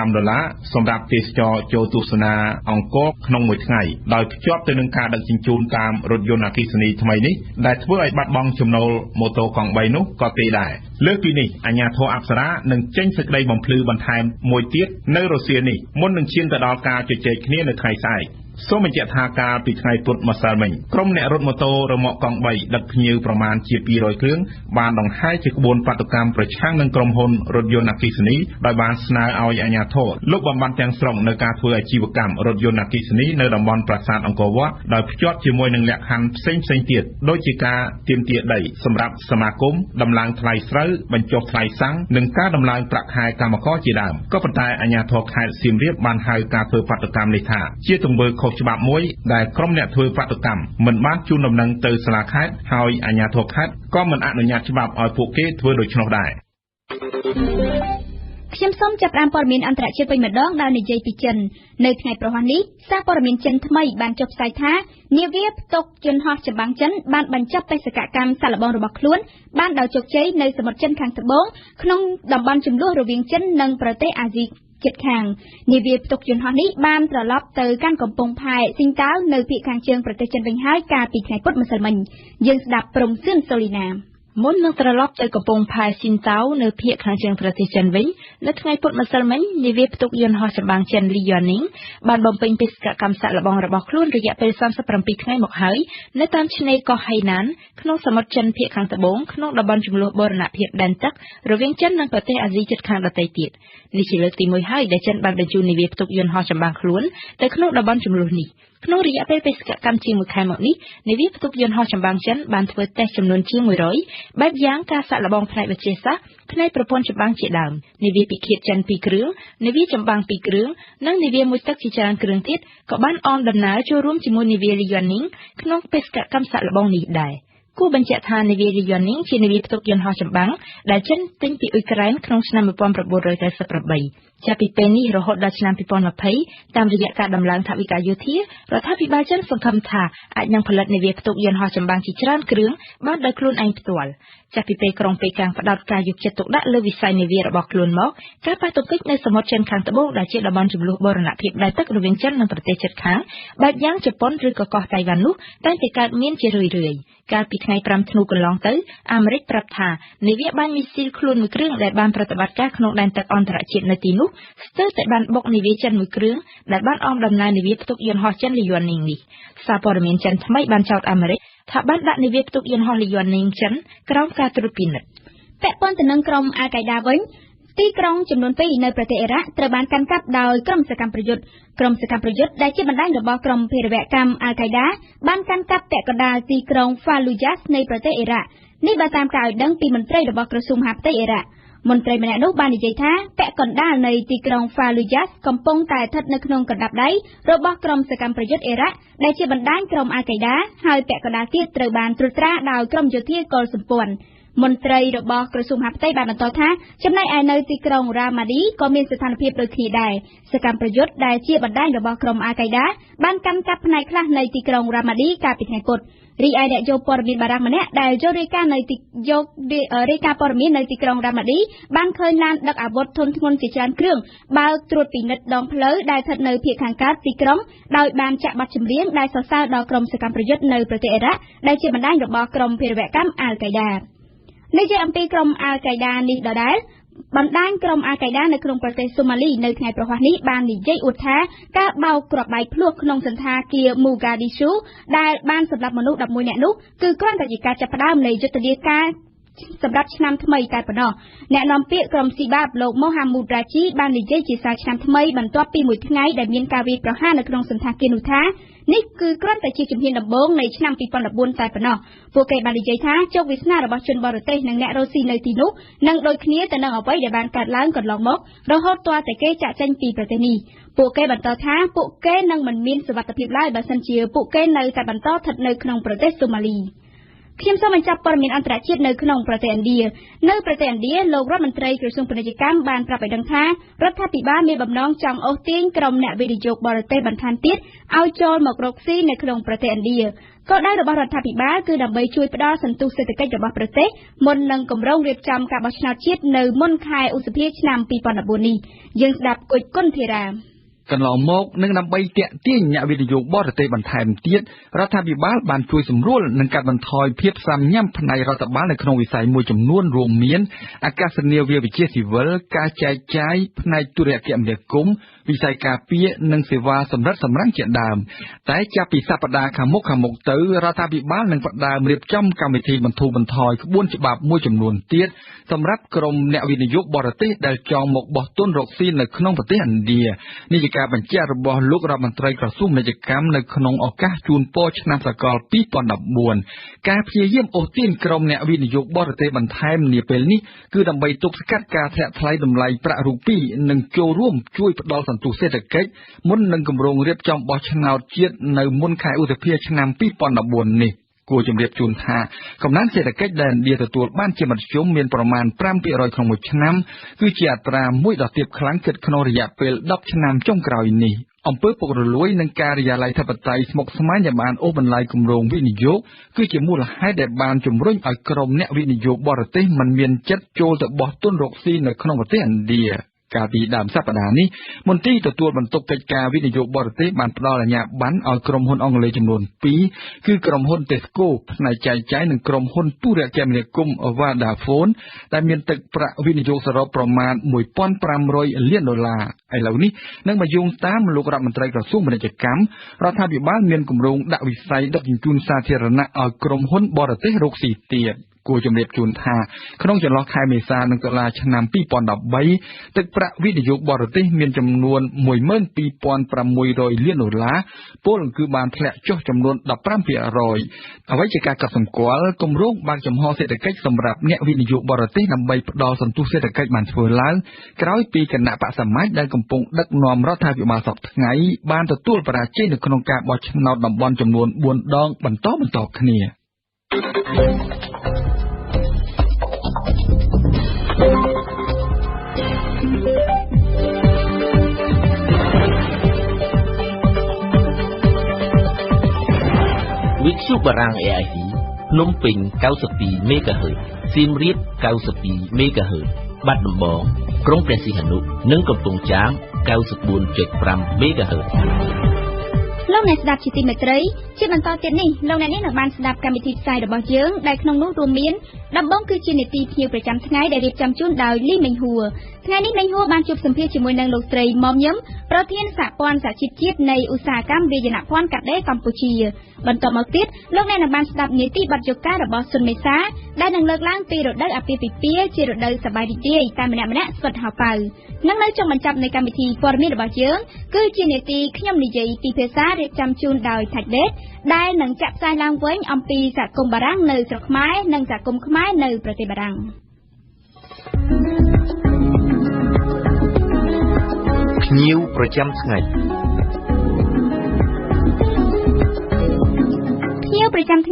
$25សម្រាប់ទេសចរចូលទស្សនាអង្គរក្នុងមួយថ្ងៃដោយភ្ជាប់ទៅនឹងការដឹកជញ្ជូនតាមរថយន្តអគ្គិសនីថ្មីនេះដែលធ្វើឲ្យបាត់បង់ចំណូលម៉ូតូកង់3នោះក៏ទេដែរលើសពីនេះអាជ្ញាធរអប្សរានឹងចេញសេចក្តីបំភ្លឺបន្ថែមមួយទៀតនៅរសៀលនេះមុននឹងឈានទៅដល់ការជជែកគ្នានៅថ្ងៃស្អែកសូមបញ្ជាក់ថាកាលពីថ្ងៃពុធម្សិលមិញក្រុមអ្នករត់ម៉ូតូរ៉ឺម៉កកង់3ដឹកភ្ញៀវប្រមាណជា200គ្រឿងបានដង្ហែជាក្បួនបាតុកម្មប្រឆាំងនឹងក្រុមហ៊ុនរថយន្តអគ្គិសនីដោយបានស្នើឲ្យអាជ្ញាធរលុបបំបាត់ទាំងស្រុងនៅការធ្វើអាជីវកម្មរថយន្តអគ្គិសនីនៅតំបន់ប្រាសាទអង្គរវត្តដោយភ្ជាប់ជាមួយនឹងលក្ខខណ្ឌផ្សេងៗទៀតដូចជាការទាមទារដីសម្រាប់សមាគមដំឡើងថ្លៃស្រូវបញ្ចុះថ្លៃសាំងនិងការដំឡើងប្រាក់ខែកម្មករជាដើមក៏ប៉ុន្តែអាជ្ញាធរខេត្តសៀមរាបបានហៅការធ្វើបាតុកម្មនេះថាជាទង្វើខុសច្បាប់មួយដែលក្រុមអ្នកធ្វើបាតុកម្មមិនបានជូនដំណឹងទៅសាលាខេត្តហើយអាជ្ញាធរខេត្តក៏មិនអនុញ្ញាតច្បាប់ឲ្យពួកគេធ្វើដូច្នោះដែរខ្ញុំសូមចាប់ផ្ដើមព័ត៌មានអន្តរជាតិវិញម្ដងដោយនិយាយពីចិននៅថ្ងៃប្រហ័សនេះសារព័ត៌មានចិនថ្មីបានចុះផ្សាយថានាវាផ្ទុកយន្តហោះចម្បាំងចិនបានបញ្ចប់បេសកកម្មសាកល្បងរបស់ខ្លួនបានដោយជោគជ័យនៅសមុទ្រចិនខាងត្បូងក្នុងតំបន់ជម្លោះរវាងចិននិងប្រទេសអាស៊ីជិតខាងនាវាផ្ទុកយន្តហោះនេះបានត្រឡប់ទៅកាន់កំពង់ផែស៊ីងតាវនៅភាគខាងជើងប្រទេសចិនវិញហើយកាលពីថ្ងៃពុធម្សិលមិញយើងស្ដាប់ព្រំសឿនសូលីណាមុននឹងត្រឡប់ទៅកំពង់ផែស៊ីនតាវនៅភាគខាងជើងប្រទេសចិនវិញនៅថ្ងៃពុធម្សិលមិញនាវាផ្ទុកយន្តហោះចម្បាំងចិនលីយ៉ូនីងបានបំពេញបេសកកម្មសាកល្បងរបស់ខ្លួនរយៈពេល37ថ្ងៃមកហើយនៅតាមឆ្នេរកោះហៃណានក្នុងសមុទ្រចិនភាគខាងត្បូងក្នុងតំបន់ជម្លោះបូរណភាពដែនទឹករវាងចិននិងប្រទេសអាស៊ីជិតខាងដទៃទៀតនេះជាលើកទី1ហើយដែលចិនបានបញ្ជូននាវាផ្ទុកយន្តហោះចម្បាំងខ្លួនទៅក្នុងតំបន់ជម្លោះនេះក្នុងរយៈពេលបេសកកម្មជាង1ខែមកនេះនាវាផ្ទុកយន្តហោះចម្បាំងចិនបានធ្វើតេស្តចំនួនជាង100បែបយ៉ាងការសាកល្បងផ្នែកវិទ្យាសាស្ត្រផ្នែកប្រព័ន្ធចម្បាំងជាដើមនាវាពិឃាតចិន2គ្រឿងនាវាចម្បាំង2គ្រឿងនិងនាវាមួយទឹកជាច្រើនគ្រឿងទៀតក៏បានអមដំណើរចូលរួមជាមួយនាវាលីយ៉ូនីងក្នុងបេសកកម្មសាកល្បងនេះដែរគូបញ្ជាក់ថានាវាលីយ៉ូនីងជានាវាផ្ទុកយន្តហោះចម្បាំងដែលចិនទិញពីអ៊ុយក្រែនក្នុងឆ្នាំ1998ចាប់ពីពេលនេះរហូតដល់ឆ្នាំ2020តាមរយៈការដំឡើងថវិកាយោធារដ្ឋាភិបាលចិនសង្ឃឹមថាអាចនឹងផលិតនាវាផ្ទុកយន្តហោះចម្បាំងជាច្រើនគ្រឿងបានដោយខ្លួនឯងផ្ទាល់ចាប់ពីពេលក្រុងប៉េកាំងផ្ដោតការយកចិត្តទុកដាក់លើវិស័យនាវារបស់ខ្លួនមកការប៉ះទង្គិចនៅសមុទ្រចិនខាងត្បូងដែលជាតំបន់ជម្លោះបូរណភាពដែនទឹករវាងចិននិងប្រទេសជិតខាងបែបយ៉ាងជប៉ុនឬក៏កោះតៃវ៉ាន់នោះតែងតែកើតមានជារឿយៗកាលពីថ្ងៃ5ធ្នូកន្លងទៅអាមេរិកប្រាប់ថានាវាបាញ់មីស៊ីលខ្លួនមួយគ្រឿងដែលបានប្រតិបត្តិការក្នុងដែនទឹកអន្តរជាតិនៅទីនោះស្ទើរតែបានបុកនាវាចិនមួយគ្រឿងដែលបានអមដំណើរនាវាផ្ទុកយន្តហោះចិនលីយ៉ូនីងនេះសារព័ត៌មានចិនថ្មីបានចោទអាមេរិកថាបានដាក់នាវាផ្ទុកយន្តហោះលីយ៉ូនីងចិនក្រោមការត្រួតពិនិត្យពាក់ព័ន្ធទៅនឹងក្រុមអាល់កៃដាវិញទីក្រុងចំនួន2នៅប្រទេសអ៊ីរ៉ាក់ត្រូវបានកាន់កាប់ដោយក្រុមសកម្មប្រយុទ្ធដែលជាបណ្ដាញរបស់ក្រុមភេរវកម្មអាល់កៃដាបានកាន់កាប់ពាក់កណ្ដាលទីក្រុងហ្វាលូយ៉ាសនៃប្រទេសអ៊ីរ៉ាក់នេះបើតាមការឲ្យដឹងពីមន្ត្រីរបស់ក្រសួងមហាផ្ទៃអ៊ីរ៉ាក់ មន្ត្រីម្នាក់នោះបាននិយាយថាពាក់កណ្ដាលនៃទីក្រុង Fallujah កំពុងតែស្ថិតនៅក្នុងកណ្ដាប់ដៃរបស់ក្រុមសកម្មប្រយុទ្ធអ៊ីរ៉ាក់ដែលជាបណ្ដាញក្រុមអាល់កេដាហើយពាក់កណ្ដាលទៀតត្រូវបានត្រួតត្រាដោយក្រុមយោធាកុលសម្ព័ន្ធមន្ត្រីរបស់ក្រសួងមហាផ្ទៃបានបន្តថាចំណែកឯនៅទីក្រុង Ramadi ក៏មានស្ថានភាពដូចគ្នាដែរសកម្មប្រយុទ្ធដែលជាបណ្ដាញរបស់ក្រុមអាល់កេដាបានកាន់កាប់ផ្នែកខ្លះនៃទីក្រុង Ramadi កាលពីថ្ងៃពុធរីឯអ្នកយកព័ត៌មានបារាំងម្នាក់ដែលយករាយការណ៍ព័ត៌មាននៅទីក្រុង Ramadi បានឃើញឡានដឹកអាវុធធុនធ្ងន់ជាច្រើនគ្រឿងបើកត្រួតពិនិត្យដងផ្លូវដែលស្ថិតនៅភាគខាងកើតទីក្រុងដោយបានចាក់បទចម្រៀងដែលសរសើរដល់ក្រុមសកម្មប្រយុទ្ធនៅប្រទេសអ៊ីរ៉ាក់ដែលជាបណ្ដាញរបស់ក្រុមភេរវកម្មអាល់កេដានិយាយអំពីក្រុមអាល់កេដានេះដដែលបណ្ដាញក្រុមអាល់កេដានៅក្នុងប្រទេសសូម៉ាលីនៅថ្ងៃប្រហ័សនេះបាននិយាយអួតថាការបោកគ្រាប់បែកភ្លោះក្នុងសន្តាគារ Mogadishu ដែលបានសម្លាប់មនុស្ស11នាក់នោះគឺគ្រាន់តែជាការចាប់ផ្ដើមនៃយុទ្ធនាការសម្រាប់ឆ្នាំថ្មីតែប៉ុណ្ណោះអ្នកនាំពាក្យក្រុមស៊ីបាបលោក Mohamud Raji បាននិយាយជាសារឆ្នាំថ្មីបន្ទាប់ពីមួយថ្ងៃដែលមានការវាយប្រហារនៅក្នុងសន្តាគារនោះថានេះគឺគ្រាន់តែជាជំហានដំបូងនៃឆ្នាំ2014តែប៉ុណ្ណោះពួកគេបាននិយាយថាជោគវាសនារបស់ជនបរទេសនិងអ្នករស់ស៊ីនៅទីនោះនឹងដូចគ្នាទៅនឹងអ្វីដែលបានកើតឡើងកន្លងមករហូតទាល់តែគេចាក់ចេញពីប្រទេសនេះពួកគេបន្តថាពួកគេនឹងមិនមានសុវត្ថិភាពឡើយបើសិនជាពួកគេនៅតែបន្តស្ថិតនៅក្នុងប្រទេសសូម៉ាលីខ្ញុំសូមបញ្ចប់ព័ត៌មានអន្តរជាតិនៅក្នុងប្រទេសឥណ្ឌានៅប្រទេសឥណ្ឌាលោករដ្ឋមន្ត្រីក្រសួងពាណិជ្ជកម្មបានប្រាប់ឲ្យដឹងថារដ្ឋាភិបាលមានបំណងចង់អូសទាញក្រុមអ្នកវិនិយោគបរទេសបន្ថែមទៀតឲ្យចូលមករកស៊ីនៅក្នុងប្រទេសឥណ្ឌាគោលដៅរបស់រដ្ឋាភិបាលគឺដើម្បីជួយផ្ដល់សន្ទុះសេដ្ឋកិច្ចរបស់ប្រទេសមុននឹងគម្រោងរៀបចំការបោះឆ្នោតជាតិនៅមុនខែឧសភាឆ្នាំ2014នេះយើងស្ដាប់គុជគុណធីរាកន្លងមកនឹងដើម្បីទាក់ទាញអ្នកវិនិយោគបរទេសបន្ថែមទៀតរដ្ឋាភិបាលបានជួយសម្រួលនិងកាត់បន្ថយភាពសាមញ្ញផ្នែករដ្ឋបាលនៅក្នុងវិស័យមួយចំនួនរួមមានអាកាសនាវាវិទ្យាស៊ីវិលការចែកចាយផ្នែកទូរគមនាគមន៍វិស័យការពារនិងសេវាសម្រិតសម្រាំងជាដើមតែចាប់ពីសប្តាហ៍ខាងមុខទៅរដ្ឋាភិបាលនឹងផ្ដើមរៀបចំកម្មវិធីបន្ធូរបន្ថយក្បួនច្បាប់មួយចំនួនទៀតសម្រាប់ក្រុមអ្នកវិនិយោគបរទេសដែលចង់មកបោះទុនរកស៊ីនៅក្នុងប្រទេសឥណ្ឌានេះជាការបញ្ជាក់របស់លោករដ្ឋមន្ត្រីក្រសួងពាណិជ្ជកម្មនៅក្នុងឱកាសជូនពរឆ្នាំសកល2014ការព្យាយាមអូសទាញក្រុមអ្នកវិនិយោគបរទេសបន្ថែមនាពេលនេះគឺដើម្បីទប់ស្កាត់ការធ្លាក់ថ្លៃតម្លៃប្រាក់រូពីនិងចូលរួមជួយផ្ដល់សន្ទុះសេដ្ឋកិច្ចមុននឹងគម្រោងរៀបចំបោះឆ្នោតជាតិនៅមុនខែឧសភាឆ្នាំ2014នេះគួរជម្រាបជូនថាកំណើនសេដ្ឋកិច្ចដែលឥណ្ឌាទទួលបានជាមធ្យមមានប្រមាណ 5% ក្នុងមួយឆ្នាំគឺជាអត្រាមួយដ៏ទាបខ្លាំងគិតក្នុងរយៈពេល10ឆ្នាំចុងក្រោយនេះអំពើពុករលួយនិងការិយាល័យធិបតេយ្យស្មុគស្មាញដែលបានអូសបន្លាយគម្រោងវិនិយោគគឺជាមូលហេតុដែលបានជំរុញឲ្យក្រុមអ្នកវិនិយោគបរទេសមិនមានចិត្តចូលទៅបោះទុនរកស៊ីនៅក្នុងប្រទេសឥណ្ឌាកាលពីដើមសប្តាហ៍នេះមន្ត្រីទទួលបន្ទុកកិច្ចការវិនិយោគបរទេសបានផ្ដល់អាជ្ញាប័ណ្ណឲ្យក្រុមហ៊ុនអង់គ្លេសចំនួន2គឺក្រុមហ៊ុន Tesco ផ្នែកចែកចាយនិងក្រុមហ៊ុនទូរគមនាគមន៍ Vodafone ដែលមានទឹកប្រាក់វិនិយោគសរុបប្រមាណ$1,500 លានឥឡូវនេះនឹងមកយោងតាមលោករដ្ឋមន្ត្រីក្រសួងពាណិជ្ជកម្មរដ្ឋាភិបាលមានគម្រោងដាក់វិស័យដឹកជញ្ជូនសាធារណៈឲ្យក្រុមហ៊ុនបរទេសរកស៊ីទៀតគួរជំរាបជូនថាក្នុងចន្លោះខែមេសានិងតុលាឆ្នាំ2013ទឹកប្រាក់វិនិយោគបរទេសមានចំនួន$12,600 លានពលគឺបានធ្លាក់ចុះចំនួន 15% អ្វីជាការកត់សម្គាល់គម្រោងបើកចំហសេដ្ឋកិច្ចសម្រាប់អ្នកវិនិយោគបរទេសដើម្បីផ្ដល់សន្ទុះសេដ្ឋកិច្ចបានធ្វើឡើងក្រោយពីគណៈបក្សសម្មាជដែលកំពុងដឹកនាំរដ្ឋាភិបាលសប្តាហ៍ថ្ងៃបានទទួលបរាជ័យនៅក្នុងការបោះឆ្នោតតំបន់ចំនួន4ដងបន្តគ្នាវិទ្យុបារាំង AIT ភ្នំពេញ 92 MHz សៀមរាប 92 MHz បាត់ដំបងក្រុងព្រះសីហនុនិងកំពង់ចាម 94.5 MHz លោកអ្នកស្ដាប់ជាទីមេត្រីជាបន្តទៀតនេះលោកអ្នកនាងនឹងបានស្ដាប់កម្មវិធីផ្សាយរបស់យើងដែលក្នុងនោះរួមមានដំបងគឺជានីតិភ្ញៀវប្រចាំថ្ងៃដែលរៀបចំជូនដោយលីមេងហួរថ្ងៃនេះមេងហួរបានជួបសម្ភាសជាមួយនឹងលោកស្រីមុំញឹមប្រធានសហព័ន្ធសហជីពជាតិនៃឧស្សាហកម្មវាយនភ័ណ្ឌកាដេកម្ពុជាបន្តមកទៀតលោកអ្នកនឹងបានស្ដាប់នីតិបទយការបស់សុនមេសាដែលនឹងលើកឡើងពីរដូវអាពាហ៍ពិពាហ៍ជារដូវសប្បាយរីករាយតែម្នាក់ស្វិតហៅប៉ៅនិងនៅចុងបញ្ចប់នៃកម្មវិធីព័ត៌មានរបស់យើងគឺជានីតិខ្ញុំនិយាយពីភាសារៀបចំជូនដោយថាច់ដេតដែលនឹងចាក់ផ្សាយឡើងវិញអំពីសហគមន៍បារាំងនៅស្រុកខ្មែរនិងសហគមន៍ខ្មែរនៅប្រទេសបារាំង ភ្ញៀវប្រចាំថ្ង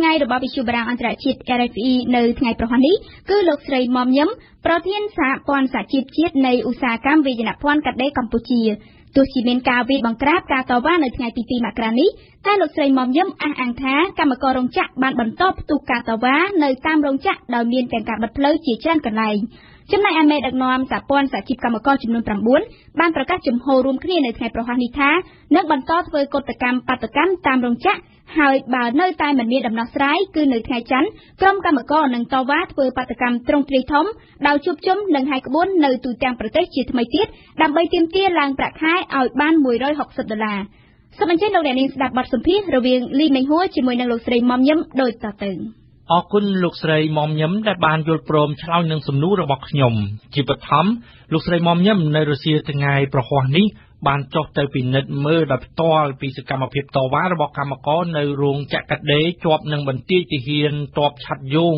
ៃរបស់វិទ្យុបារាំងអន្តរជាតិ RFE នៅថ្ងៃប្រហ័ននេះគឺលោកស្រីមុំញឹមប្រធានសហព័ន្ធសហជីពជាតិនៃឧស្សាហកម្មវាយនភ័ណ្ឌកាត់ដេរកម្ពុជាទោះជាមានការវាយបង្ក្រាបការតវ៉ានៅថ្ងៃទី2មករានេះតែលោកស្រីមុំញឹមអះអាងថាកម្មកររោងចក្របានបន្តផ្ទុះការតវ៉ានៅតាមរោងចក្រដោយមានទាំងការបិទផ្លូវជាច្រើនកន្លែងចំណែកឯមេដឹកនាំសហព័ន្ធសហជីពកម្មករចំនួន9បានប្រកាសជំហររួមគ្នានៅថ្ងៃប្រហ័ននេះថានឹងបន្តធ្វើកតកម្មបាតកម្មតាមរោងចក្រហើយបើនៅតែមិនមានដំណោះស្រាយគឺនៅថ្ងៃច័ន្ទក្រុមកម្មករនឹងតវ៉ាធ្វើបាតកម្មទ្រង់ទ្រាយធំដោយជួបជុំនឹងហាយក្បួននៅទូទាំងប្រទេសជាថ្មីទៀតដើម្បីទាមទារឡើងប្រាក់ខែឲ្យបាន$160សូមអញ្ជើញលោកអ្នកនាងស្ដាប់បទសម្ភាសន៍រវាងលីមេងហួរជាមួយនឹងលោកស្រីមុំញឹមដូចតទៅអរគុណលោកស្រីមុំញឹមដែលបានយល់ព្រមឆ្លើយនឹងសំណួររបស់ខ្ញុំជាបឋមលោកស្រីមុំញឹមនៅរសៀលថ្ងៃប្រហ័សនេះបានចុះទៅពិនិត្យមើលដោយផ្ទាល់ពីសកម្មភាពតវ៉ារបស់កម្មករនៅរោងចក្រកាត់ដេរជាប់នឹងបន្ទាយទាហានទ័ពឆ័ត្រយង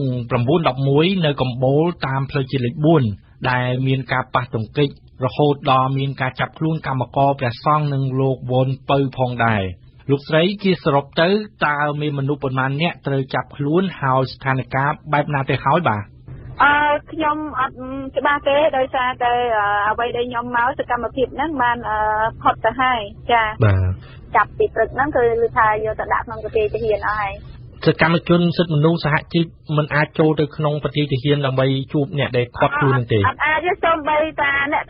911នៅកំបូលតាមផ្លូវជាតិលេខ4ដែលមានការប៉ះទង្គិចរហូតដល់មានការចាប់ខ្លួនកម្មករព្រះសង្ឃនិងលោកវ៉ុនពៅផងដែរលោកស្រីជាសរុបទៅតើមានមនុស្សប៉ុន្មានអ្នកត្រូវចាប់ខ្លួនហើយស្ថានភាពបែបណាទៅហើយបាទខ្ញុំអត់ច្បាស់ទេដោយសារតែអ្វីដែលខ្ញុំមកសកម្មភាពហ្នឹងបានផុតទៅហើយចាចាប់ពីព្រឹកហ្នឹងគឺឮថាយកទៅដាក់ក្នុងប្រទេសទាហានអស់ហើយសកម្មជនសិទ្ធិមនុស្សសហជីពមិនអាចចូលទៅក្នុងប្រទេសទាហានដើម្បីជួបអ្នកដែលខាត់ខ្លួននឹងទេអត់អាចទេសូម្បីតែអ្នក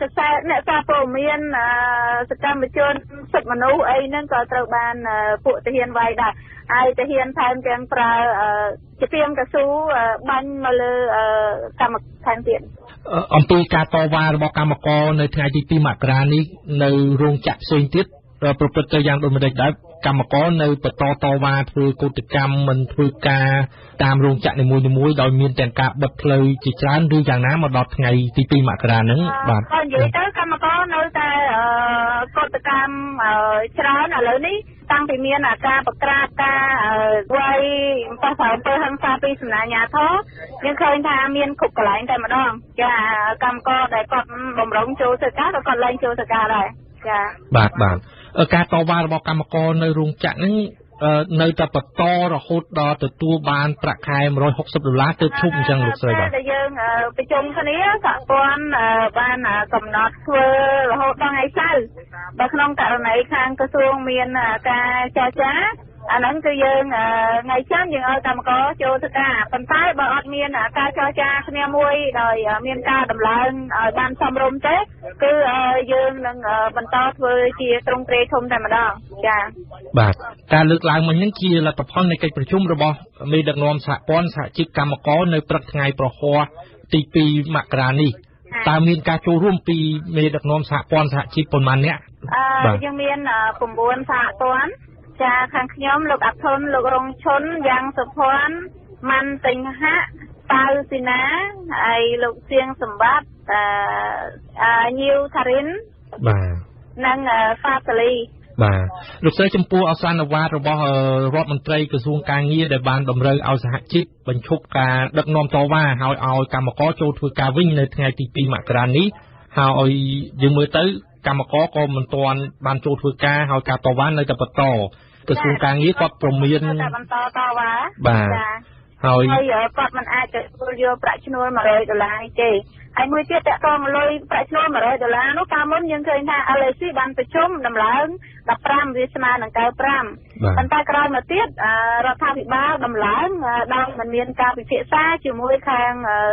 សារព័ត៌មានសកម្មជនសិទ្ធិមនុស្សអីហ្នឹងក៏ត្រូវបានពួកទាហានវាយដែរហើយទាហានថែមទាំងប្រើជាទៀមកស៊ូបាញ់មកលើកម្មករថែមទៀតអំពីការតវ៉ារបស់កម្មករនៅថ្ងៃទី2មករានេះនៅរោងចក្រផ្សេងទៀតប្រព្រឹត្តទៅយ៉ាងដូចម្តេចដែរកម្មករនៅបន្តតវ៉ាធ្វើកោតកម្មមិនធ្វើការតាមរោងចក្រនីមួយៗដោយមានទាំងការបិទផ្លូវជាច្រើនឬយ៉ាងណាមកដល់ថ្ងៃទី2មករាហ្នឹងបាទនិយាយទៅកម្មករនៅតែកោតកម្មច្រើនឥឡូវនេះតាំងពីមានការបង្ក្រាបការវាយប៉ះអំពើហិង្សាពីសំណាក់អាជ្ញាធរយើងឃើញថាមានគ្រប់កន្លែងតែម្ដងចាកម្មករដែលគាត់បំរុងចូលធ្វើការក៏គាត់ឡើងចូលធ្វើការដែរចាបាទការតវ៉ារបស់កម្មករនៅរោងចក្រហ្នឹងនៅតែបន្តរហូតដល់ទទួលបានប្រាក់ខែ$160ទៅឈប់អញ្ចឹងលោកស្រីបាទតែយើងប្រជុំគ្នាសហព័ន្ធបានកំណត់ធ្វើរហូតដល់ថ្ងៃសៅរ៍បើក្នុងករណីខាងក្រសួងមានការចរចាអាហ្នឹងគឺយើងថ្ងៃច័ន្ទយើងឲ្យកម្មករចូលធ្វើការប៉ុន្តែបើអត់មានការចរចាគ្នាមួយដោយមានការដំឡើងឲ្យបានសមរម្យទេគឺយើងនឹងបន្តធ្វើជាទ្រង់ទ្រាយធំតែម្ដងចា៎បាទការលើកឡើងមិញហ្នឹងជាលទ្ធផលនៃកិច្ចប្រជុំរបស់មេដឹកនាំសហព័ន្ធសហជីពកម្មករនៅព្រឹកថ្ងៃប្រហ័សទី2មករានេះតើមានការចូលរួមពីមេដឹកនាំសហព័ន្ធសហជីពប៉ុន្មានអ្នកយើងមាន9សហព័ន្ធចាខាងខ្ញុំលោកអធុនលោករងឈុនយ៉ាងសុភ័ណ្ឌម៉ាន់សិង្ហៈប៉ៅស៊ីណាហើយលោកសៀងសម្បត្តិញៀវថារិនបាទនិងហ្វាសាលីបាទលោកស្រីចំពោះអសន្នវត្តរបស់រដ្ឋមន្ត្រីក្រសួងកាងារដែលបានតម្រូវឲ្យសហជីពបញ្ឈប់ការដឹកនាំតវ៉ាហើយឲ្យកម្មករចូលធ្វើការវិញនៅថ្ងៃទី2មករានេះហើយយើងមើលទៅកម្មករក៏មិនទាន់បានចូលធ្វើការហើយការតវ៉ានៅតែបន្តក្រសួងកាងារគាត់ព្រមានតែបន្តតវ៉ាបាទហើយគាត់មិនអាចទទួលយកប្រាក់ឈ្នួល$100ទេហើយមួយទៀតតកងលុយប្រាក់ឈ្នួល$100នោះកាលមុនយើងឃើញថា LC បានប្រជុំដំឡើង15វាស្មើនឹង95ប៉ុន្តែក្រោយមកទៀតរដ្ឋាភិបាលដំឡើងដោយមិនមានការពិភាក្សាជាមួយខាង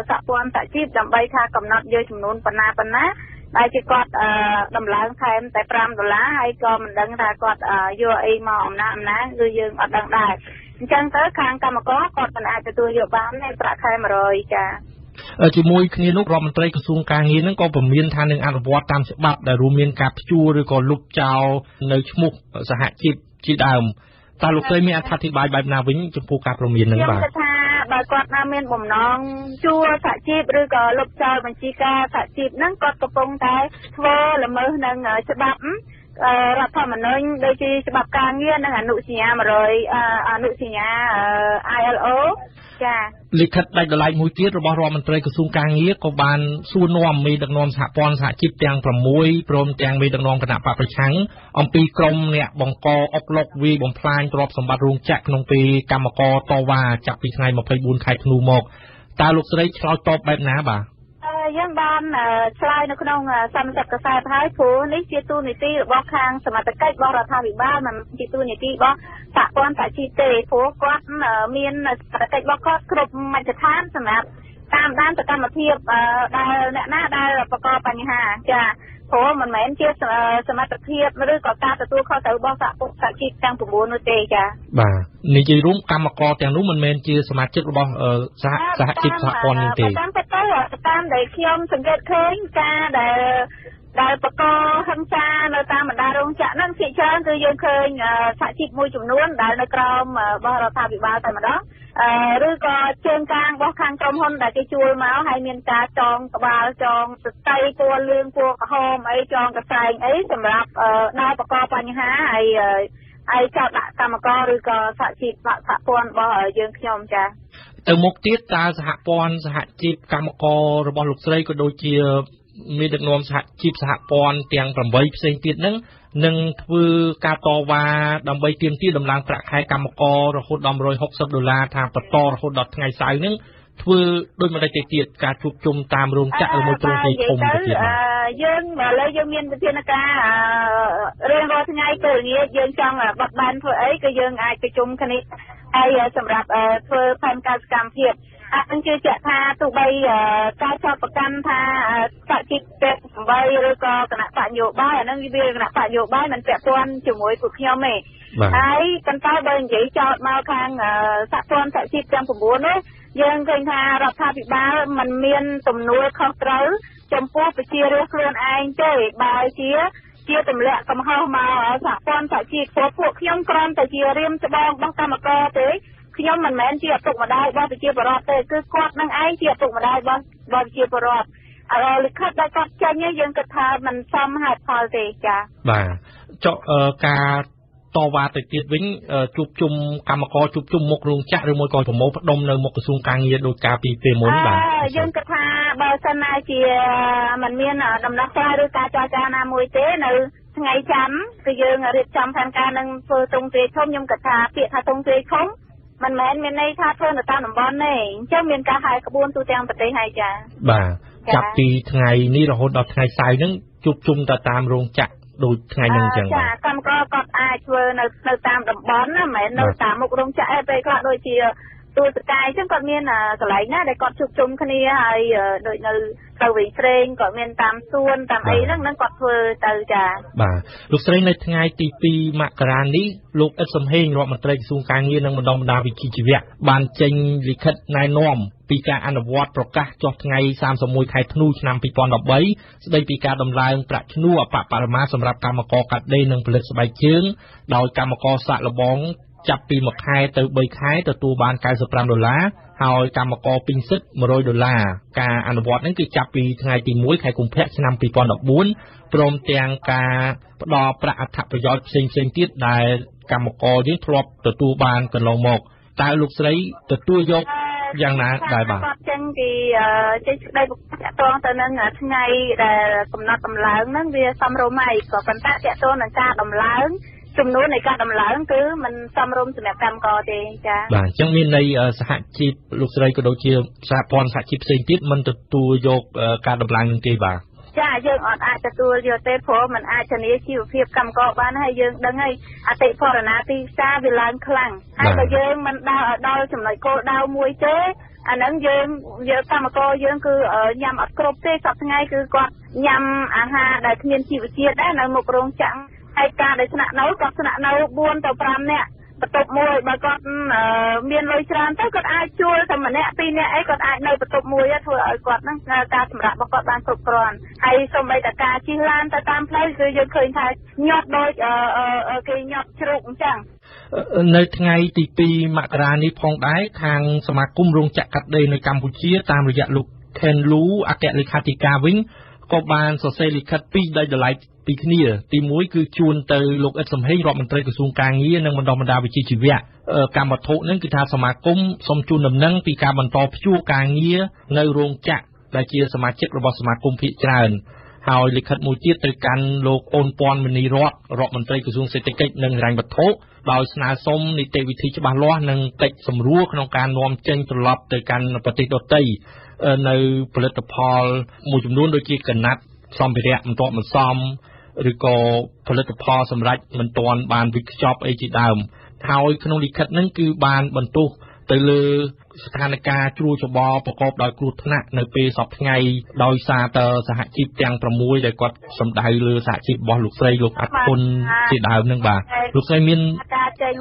សហព័ន្ធសហជីពដើម្បីថាកំណត់យកចំនួនប៉ុណ្ណាដែលជាគាត់ដំឡើងថែមតែ$5ហើយក៏មិនដឹងថាគាត់យកអីមកអំណាចគឺយើងអត់ដឹងដែរអញ្ចឹងទៅខាងកម្មករគាត់មិនអាចទទួលយកបានទេប្រាក់ខែ100ចាជាមួយគ្នានោះរដ្ឋមន្ត្រីក្រសួងកាងារនឹងក៏ព្រមានថានឹងអនុវត្តតាមច្បាប់ដែលរួមមានការព្យួរឬក៏លុបចោលនៅឈ្មោះសហជីពជាដើមតើលោកស្រីមានអធិប្បាយបែបណាវិញចំពោះការព្រមាននឹងបាទខ្ញុំគិតថាបើគាត់ណាមានបំណងជួសហជីពឬក៏លុបចោលបញ្ជីការសហជីពហ្នឹងគាត់កំពុងតែធ្វើល្មើសនឹងច្បាប់ រដ្ឋធម្មនុញ្ញដូចជាច្បាប់ការងារនិងអនុសញ្ញា100អនុសញ្ញា ILO ចាលិខិតដាច់ដライមួយទៀតរបស់រដ្ឋមន្ត្រីក្រសួងការងារក៏បានសួរនាំមេដឹកនាំសហព័ន្ធសហជីពទាំង6ព្រមទាំងមេដឹកនាំគណៈបកប្រឆាំងអំពីក្រុមអ្នកបង្កអុកឡុកវាយបំផ្លាញទ្រព្យសម្បត្តិរោងចក្រក្នុងពេលកម្មករតវ៉ាចាប់ពីថ្ងៃ24ខែធ្នូមកតើលោកស្រីឆ្លើយតបបែបណាបាទយើងបានឆ្លើយនៅក្នុងសន្និសីទកសែតហើយព្រោះនេះជាទូនីតិរបស់ខាងសមត្ថកិច្ចរបស់រដ្ឋាភិបាលមិនជាទូនីតិរបស់សហព័ន្ធសហជីពទេព្រោះគាត់មានសមត្ថកិច្ចរបស់គាត់គ្រប់មជ្ឈដ្ឋានសម្រាប់តាមដានសកម្មភាពដែលអ្នកណាដែលបង្កបញ្ហាចាព្រោះមិនមែនជាសមត្ថភាពឬក៏ការទទួលខុសត្រូវរបស់សហព័ន្ធសហជីពទាំង9នោះទេចាបាទនិយាយរួមកម្មករទាំងនោះមិនមែនជាសមាជិករបស់សហជីពសហព័ន្ធនេះទេតាមដែលខ្ញុំសង្កេតឃើញការដែលបកហិង្សានៅតាមបណ្ដារោងចក្រហ្នឹងភាគច្រើនគឺយើងឃើញសហជីពមួយចំនួនដែលនៅក្រោមរបស់រដ្ឋាភិបាលតែម្ដងឬក៏ជើងកលางរបស់ខាងក្រុមហ៊ុនដែលគេជួលមកហើយមានការចងក្បាលចងស្ត្រីពណ៌លឿងពណ៌ក្រហមអីចងកសែងអីសម្រាប់ដល់បកបញ្ហាហើយចោទដាក់កម្មករឬក៏សហជីពសហព័ន្ធរបស់យើងខ្ញុំចាទៅមុខទៀតតើសហព័ន្ធសហជីពកម្មកររបស់លោកស្រីក៏ដូចជាមានដឹកនាំសហជីពសហព័ន្ធទាំង8ផ្សេងទៀតហ្នឹងនឹងធ្វើការតវ៉ាដើម្បីទាមទារដំឡើងប្រាក់ខែកម្មកររហូតដល់$160ថាបន្តរហូតដល់ថ្ងៃសៅរ៍ហ្នឹងធ្វើដោយមិនได้ទៀតការជួបជុំតាមរោងចក្រឬមួយទ្រង់ទ្រាយធំទៅទៀតយើងឥឡូវយើងមានវិធានការរៀងរាល់ថ្ងៃពេលល្ងាចយើងចង់បត់បែនធ្វើអីគឺយើងអាចប្រជុំគ្នាហើយសម្រាប់ធ្វើផែនការសកម្មភាពអាចជឿជាក់ថាទោះបីការចោទប្រកាន់ថាសហជីពពេទ្យ8ឬក៏គណៈបកនយោបាយអានឹងវាគណៈបកនយោបាយមិនពាក់ព័ន្ធជាមួយពួកខ្ញុំទេហើយប៉ុន្តែបើនិយាយចោទមកខាងសហព័ន្ធសហជីពទាំង9នោះយើងឃើញថារដ្ឋាភិបាលមិនមានទំនួលខុសត្រូវចំពោះប្រជារាស្ត្រខ្លួនឯងទេបើជាទម្លាក់កំហុសមកសហព័ន្ធសហជីពពួកខ្ញុំគ្រាន់តែជារៀមច្បងរបស់កម្មករទេខ្ញុំមិនមែនជាឪពុកម្ដាយរបស់ប្រជាពលរដ្ឋទេគឺគាត់នឹងឯងជាឪពុកម្ដាយរបស់ប្រជាពលរដ្ឋលិខិតដែលគាត់ចេញយើងគិតថាมันសមហេតុផលទេចាបាទការតវ៉ាទៅទៀតវិញជួបជុំកម្មករជួបជុំមុខរោងចក្រឬមួយក៏ប្រមូលផ្ដុំនៅមុខក្រសួងការងារដោយការពីពេលមុនបាទយើងគិតថាបើសិនណាជាมันមានដំណោះស្រាយឬការចរចាណាមួយទេនៅថ្ងៃច័ន្ទគឺយើងរៀបចំផែនការនឹងធ្វើទងទ្រាយធំខ្ញុំគិតថាពាក្យថាទងទ្រាយធំមិនមែនមានន័យថាធ្វើនៅតាមតំបន់ទេអញ្ចឹងមានការហែក្បួនទូទាំងប្រទេសហើយចាបាទចាប់ពីថ្ងៃនេះរហូតដល់ថ្ងៃសៅរ៍ហ្នឹងជួបជុំទៅតាមរោងចក្រដូចថ្ងៃហ្នឹងអញ្ចឹងចាកម្មករគាត់អាចធ្វើនៅតាមតំបន់ណាមិនមែននៅតាមមុខរោងចក្រទេពេលខ្លះដូចជាទូសកាយអញ្ចឹងគាត់មានកន្លែងណាដែលគាត់ជួបជុំគ្នាហើយដូចនៅទៅវិញស្រេងគាត់មានតាមសួនតាមអីហ្នឹងគាត់ធ្វើទៅចាបាទលោកស្រីនៅថ្ងៃទី2មករានេះលោកអ៊ិតសំហេងរដ្ឋមន្ត្រីក្រសួងការងារនិងបណ្ដុំបណ្ដាវិជ្ជាជីវៈបានចេញលិខិតណែនាំពីការអនុវត្តប្រកាសចុះថ្ងៃ31ខែធ្នូឆ្នាំ2013ស្ដីពីការដំឡើងប្រាក់ឈ្នួលអបបរមាសម្រាប់កម្មករកាត់ដេរនិងផលិតស្បែកជើងដោយកម្មករសាកល្បងចាប់ពី1ខែទៅ3ខែទទួលបាន$95ហើយកម្មករពេញសិទ្ធិ$100ការអនុវត្តនេះគឺចាប់ពីថ្ងៃទី1ខែកុម្ភៈឆ្នាំ2014ព្រមទាំងការផ្ដល់ប្រាក់អត្ថប្រយោជន៍ផ្សេងៗទៀតដែលកម្មករយើងធ្លាប់ទទួលបានកន្លងមកតើលោកស្រីទទួលយកយ៉ាងណាដែរបាទគាត់ចឹងពីចេញស្ដីប្រកាសតងទៅនឹងថ្ងៃដែលកំណត់ដំឡើងហ្នឹងវាសមរម្យហើយក៏ប៉ុន្តែតកតងនឹងការដំឡើងចំនួននៃការដំឡើងគឺมันសមរម្យសម្រាប់កម្មករទេចា៎បាទអញ្ចឹងមានន័យសហជីពលោកស្រីក៏ដូចជាសហព័ន្ធសហជីពផ្សេងទៀតមិនទទួលយកការដំឡើងនេះទេបាទចាយើងអត់អាចទទួលយកទេព្រោះมันអាចធានាជីវភាពកម្មករបានហើយយើងដឹងហើយអតិផរណាទីផ្សារវាឡើងខ្លាំងហើយបើយើងមិនដល់ចំណុចគោលដៅមួយទេអាហ្នឹងយើងកម្មករយើងគឺញ៉ាំអត់គ្រប់ទេសប្តាហ៍គឺគាត់ញ៉ាំអាហារដែលគ្មានជីវជាតិដែរនៅមុខរោងចក្រហើយការដែលស្នាក់នៅគាត់ស្នាក់នៅ4ទៅ5នាក់បន្ទប់មួយបើគាត់មានលុយច្រើនទៅគាត់អាចជួលតែម្នាក់2នាក់អីគាត់អាចនៅបន្ទប់មួយធ្វើឲ្យគាត់ហ្នឹងការសម្រាប់របស់គាត់បានគ្រប់គ្រាន់ហើយសូម្បីតែការជិះឡានទៅតាមផ្លូវគឺយើងឃើញថាញាត់ដូចគេញាត់ជ្រូកអញ្ចឹងនៅថ្ងៃទី2មករានេះផងដែរខាងសមាគមរោងចក្រកាត់ដេរនៅកម្ពុជាតាមរយៈលោកខេនលូអគ្គលេខាធិការវិញ ក៏បានសរសេរលិខិតពីរដោយឡែកពីគ្នាទី1គឺជួនទៅលោកអ៊ិតសំហេងរដ្ឋមន្ត្រីក្រសួងការងារនិងបណ្ដុះបណ្ដាលវិជ្ជាជីវៈកម្មវត្ថុនឹងគឺថាសមាគមសូមជូនដំណឹងពីការបន្តព្យួរការងារនៅរោងចក្រដែលជាសមាជិករបស់សមាគមភាគច្រើនហើយលិខិតមួយទៀតទៅកាន់លោកអូនពាន់មនីរដ្ឋមន្ត្រីក្រសួងសេដ្ឋកិច្ចនិងហិរញ្ញវត្ថុដោយស្នើសុំនីតិវិធីច្បាស់លាស់និងកិច្ចសម្រួលក្នុងការនាំចេញត្រឡប់ទៅកាន់ប្រទេសដទៃនៅផលិតផលមួយចំនួនដូចជាកណាត់សម្ភារៈមិនទាន់បន្សំឬក៏ផលិតផលសម្រាប់មិនទាន់បានវិខ្ចប់អីជាដើមហើយក្នុងលិខិតហ្នឹងគឺបានបន្ទោសទៅលើស្ថានភាពជ្រួលច្បល់ប្រកបដោយគ្រោះថ្នាក់នៅពេលសប្តាហ៍ថ្ងៃដោយសារតសហជីពទាំង6ដែលគាត់សម្ដៅលើសហជីពរបស់លោកស្រីលោកអាត់គុណជាដើមហ្នឹងបាទលោកស្រីមានការចេញ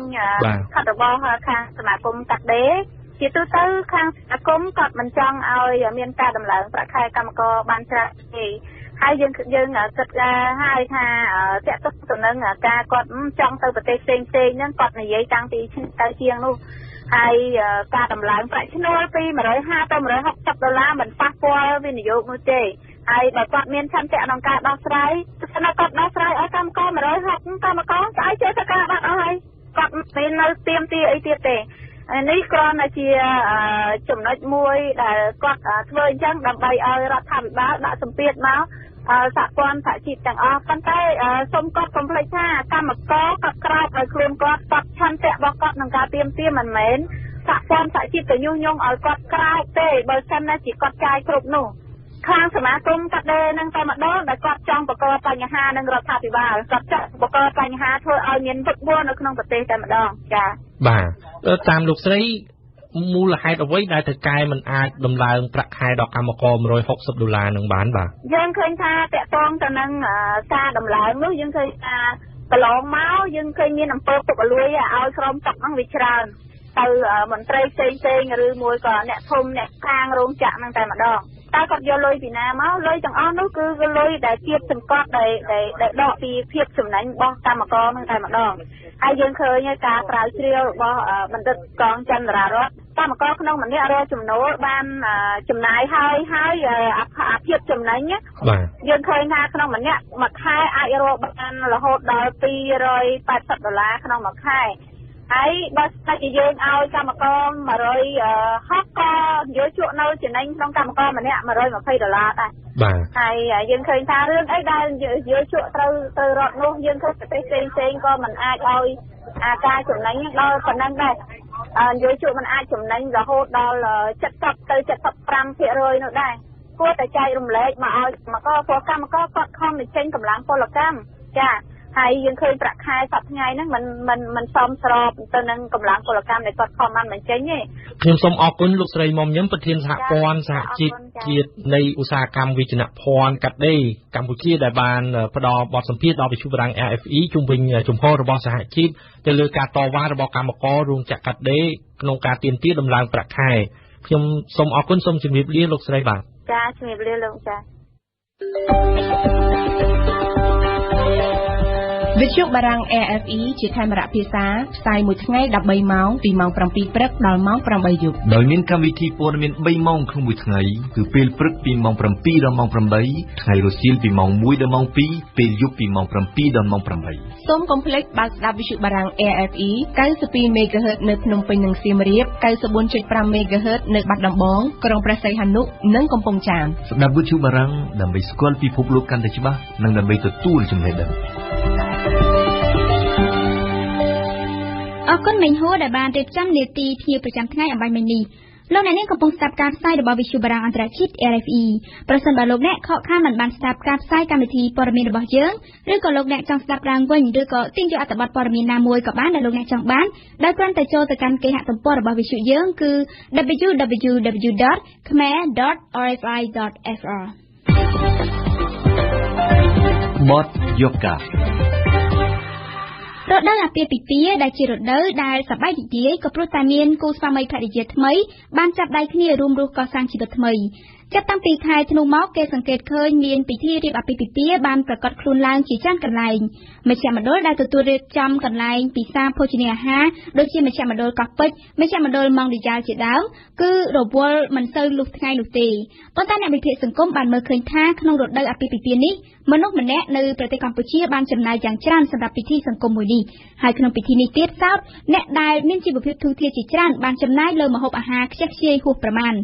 ខិតរបស់ខាងសមាគមកាត់ដេរជាទូទៅខាងសមាគមគាត់មិនចង់ឲ្យមានការដំឡើងប្រាក់ខែកម្មករបានច្រើនទេហើយយើងគិតហើយថាតាក់ទងទៅនឹងការគាត់ចង់ទៅប្រទេសផ្សេងហ្នឹងគាត់និយាយតាំងពីទៅជាងនោះហើយការដំឡើងប្រាក់ឈ្នួលពី150ទៅ160$មិនប៉ះពាល់វិនិយោគនោះទេហើយបើគាត់មានឆន្ទៈក្នុងការដោះស្រាយស្នើគាត់ដោះស្រាយឲ្យកម្មករ160កម្មករស្អីចេះតែការបាត់អស់ហើយគាត់មាននៅទៀមទាអីទៀតទេនេះគ្រាន់តែជាចំណុចមួយដែលគាត់ធ្វើអញ្ចឹងដើម្បីឲ្យរដ្ឋាភិបាលដាក់សម្ពាធមកសហព័ន្ធសហជីពទាំងអស់ប៉ុន្តែសូមគាត់កុំភ្លេចថាកម្មករគាត់ក្រោបឲ្យខ្លួនគាត់ឆន្ទៈរបស់គាត់ក្នុងការទៀមទាមិនមែនសហព័ន្ធសហជីពទៅញុះញង់ឲ្យគាត់ក្រោបទេបើសិនណាជាគាត់ចាយគ្រប់នោះខាងសមាគមកាត់ដេរនឹងតែម្ដងដែលគាត់ចង់បង្កបញ្ហានឹងរដ្ឋាភិបាលគាត់ចង់បង្កបញ្ហាធ្វើឲ្យមានវិបត្តិនៅក្នុងប្រទេសតែម្ដងចា៎បាទតាមលោកស្រីមូលហេតុអ្វីដែលថៅកែមិនអាចដំឡើងប្រាក់ខែដល់កម្មករ$160នឹងបានបាទយើងឃើញថាតកតងទៅនឹងការដំឡើងនោះយើងឃើញថាកន្លងមកយើងឃើញមានអំពើពុករលួយឲ្យក្រុមតុកហ្នឹងវាច្រើនទៅមន្ត្រីផ្សេងឬមួយក៏អ្នកធំអ្នកខាងរោងចក្រហ្នឹងតែម្ដងតើគាត់យកលុយពីណាមកលុយទាំងអស់នោះគឺលុយដែលជាសង្កត់ដែលដកពីភាពចំណេញរបស់កម្មករហ្នឹងតែម្ដងហើយយើងឃើញការស្រាវជ្រាវរបស់បណ្ឌិតកងចន្ទរារតកម្មករក្នុងម្នាក់រកចំណូលបានចំណាយហើយអាភាពចំណេញយើងឃើញថាក្នុងម្នាក់មួយខែអាចរកបានរហូតដល់$280ក្នុងមួយខែហើយបើស្ដេចយើងឲ្យកម្មករ160ក៏យើងជក់នៅចំណេញក្នុងកម្មករម្នាក់$120ដែរបាទហើយយើងឃើញថារឿងអីដែលយើងជក់ត្រូវរត់នោះយើងឃើញប្រទេសផ្សេងក៏មិនអាចឲ្យការចំណេញដល់ប៉ុណ្ណឹងដែរយើងជក់មិនអាចចំណេញរហូតដល់70ទៅ75%នោះដែរគួរតែចែករំលែកមកឲ្យកម្មករគាត់ខំបញ្ចេញកម្លាំងពលកម្មចាហើយយើងឃើញប្រាក់ខែសប្តាហ៍ថ្ងៃហ្នឹងมันសមស្របទៅនឹងកម្លាំងពលកម្មដែលគាត់ខំបានបញ្ចេញទេខ្ញុំសូមអរគុណលោកស្រីមុំញឹមប្រធានសហព័ន្ធសហជីពជាតិនៃឧស្សាហកម្មវិជ្ជាភ័ណ្ឌកាត់ដេរកម្ពុជាដែលបានផ្ដល់បទសម្ភាសន៍ដល់វិទ្យុបារាំង RFE ជុំវិញជំហររបស់សហជីពទៅលើការតវ៉ារបស់កម្មកររោងចក្រកាត់ដេរក្នុងការទាមទារដំឡើងប្រាក់ខែខ្ញុំសូមអរគុណសូមជម្រាបលាលោកស្រីបាទចាជម្រាបលាលោកចាវិទ្យុបារាំង RFE ជាខេមរៈភាសាផ្សាយមួយថ្ងៃ13ម៉ោងពីម៉ោង7ព្រឹកដល់ម៉ោង8យប់ដោយមានកម្មវិធីព័ត៌មាន3ម៉ោងក្នុងមួយថ្ងៃគឺពេលព្រឹកពីម៉ោង7ដល់ម៉ោង8ថ្ងៃរសៀលពីម៉ោង1ដល់ម៉ោង2ពេលយប់ពីម៉ោង7ដល់ម៉ោង8សូមកុំភ្លេចបើកស្ដាប់វិទ្យុបារាំង RFE 92 MHz នៅភ្នំពេញនិងសៀមរាប 94.5 MHz នៅបាត់ដំបងក្រុងព្រះសីហនុនិងកំពង់ចាមស្ដាប់វិទ្យុបារាំងដើម្បីស្គាល់ពិភពលោកកាន់តែច្បាស់និងដើម្បីទទួលចំណេះដឹងអរគុណមេងហួរដែលបានរៀបចំនាទីភ្ញៀវប្រចាំថ្ងៃអំបញ្ញមិញនេះលោកអ្នកនាងកំពុងស្ដាប់ការផ្សាយរបស់វិទ្យុបារាំងអន្តរជាតិ RFE ប្រសិនបើលោកអ្នកខកខានមិនបានស្ដាប់ការផ្សាយកម្មវិធីព័ត៌មានរបស់យើងឬក៏លោកអ្នកចង់ស្ដាប់ឡើងវិញឬក៏ទាញយកអត្ថបទព័ត៌មានណាមួយក៏បានដែលលោកអ្នកចង់បានដោយគ្រាន់តែចូលទៅកាន់គេហទំព័ររបស់វិទ្យុយើងគឺ www.khmer.rfi.fr បទយូហ្គារដូវអាពាហ៍ពិពាហ៍ដែលជារដូវដែលសប្បាយរីករាយក៏ព្រោះតែមានគូស្វាមីភរិយាថ្មីបានចាប់ដៃគ្នារួមរស់កសាងជីវិតថ្មី ចាប់តាំងពីខែធ្នូមកគេសង្កេតឃើញមានពិធីរៀបអាពាហ៍ពិពាហ៍បានប្រកាសខ្លួនឡើងជាច្រើនកន្លែងមជ្ឈមណ្ឌលដែលទទួលរៀបចំកន្លែងពិសាភោជនីយអាហារដូចជាមជ្ឈមណ្ឌលកោះពេជ្រមជ្ឈមណ្ឌលម៉ង់ឌីយ៉ាល់ជាដើមគឺរវល់មិនសូវលុះថ្ងៃនោះទេប៉ុន្តែអ្នកវិភាគសង្គមបានមើលឃើញថាក្នុងរដូវអាពាហ៍ពិពាហ៍នេះមនុស្សម្នាក់នៅប្រទេសកម្ពុជាបានចំណាយយ៉ាងច្រើនសម្រាប់ពិធីសង្គមមួយនេះហើយក្នុងពិធីនេះទៀតសោតអ្នកដែលមានជីវភាពទូធាជាច្រើនបានចំណាយលើម្ហូបអាហារខ្ជះខ្ជាយហួសប្រមាណ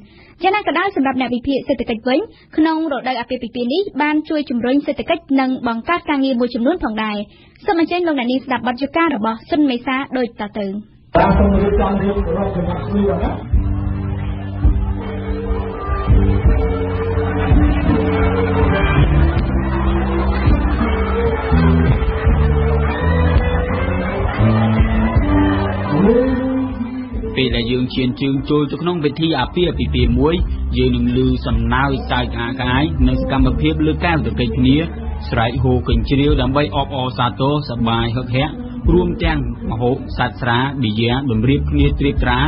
យ៉ាងណាក៏ដោយសម្រាប់អ្នកវិភាគសេដ្ឋកិច្ចវិញក្នុងរដូវអាពាហ៍ពិពាហ៍នេះបានជួយជំរុញសេដ្ឋកិច្ចនិងបង្កើតការងារមួយចំនួនផងដែរសូមអញ្ជើញលោកអ្នកនាងស្ដាប់បទយការបស់សុនមេសាដូចតទៅពេលដែលយើងឈានជើងចូលទៅក្នុងពិធីអាពាហ៍ពិពាហ៍មួយយើងនឹងឮសំណើចសើចអាកាយនិងសកម្មភាពលើកែវទៅកិច្ចគ្នាស្រែកហូកញ្ជ្រៀវដើម្បីអបអរសាទរសប្បាយហឹកហាក់រួមទាំងមហូបសាច់ស្រាប៊ីយ៉ាតម្រៀបគ្នាត្រៀបត្រា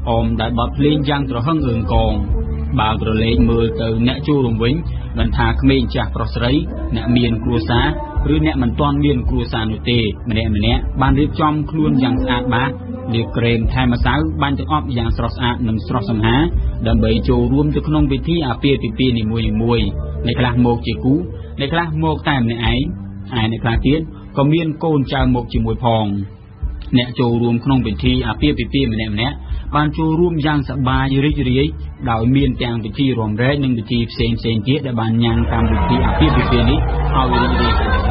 អមដោយបទភ្លេងយ៉ាងត្រហឹងអឺងកងបើក្រឡេកមើលទៅអ្នកចូលរួមវិញមិនថាក្មេងចាស់ប្រុសស្រីអ្នកមានគ្រួសារឬអ្នកមិនទាន់មានគ្រួសារនោះទេម្នាក់បានរៀបចំខ្លួនយ៉ាងស្អាតបាតលាបក្រែមថែមម្សៅបាញ់ទាំងអប់យ៉ាងស្រស់ស្អាតនិងស្រស់សម្ហារដើម្បីចូលរួមទៅក្នុងពិធីអាពាហ៍ពិពាហ៍នីមួយៗអ្នកខ្លះមកជាគូអ្នកខ្លះមកតែម្នាក់ឯងហើយអ្នកខ្លះទៀតក៏មានកូនចៅមកជាមួយផងអ្នកចូលរួមក្នុងពិធីអាពាហ៍ពិពាហ៍ម្នាក់បានចូលរួមយ៉ាងសប្បាយរីករាយដោយមានទាំងពិធីរាំរែកនិងពិធីផ្សេងទៀតដែលបានញ៉ាំតាមពិធីអាពាហ៍ពិពាហ៍នេះឲ្យរីករាយ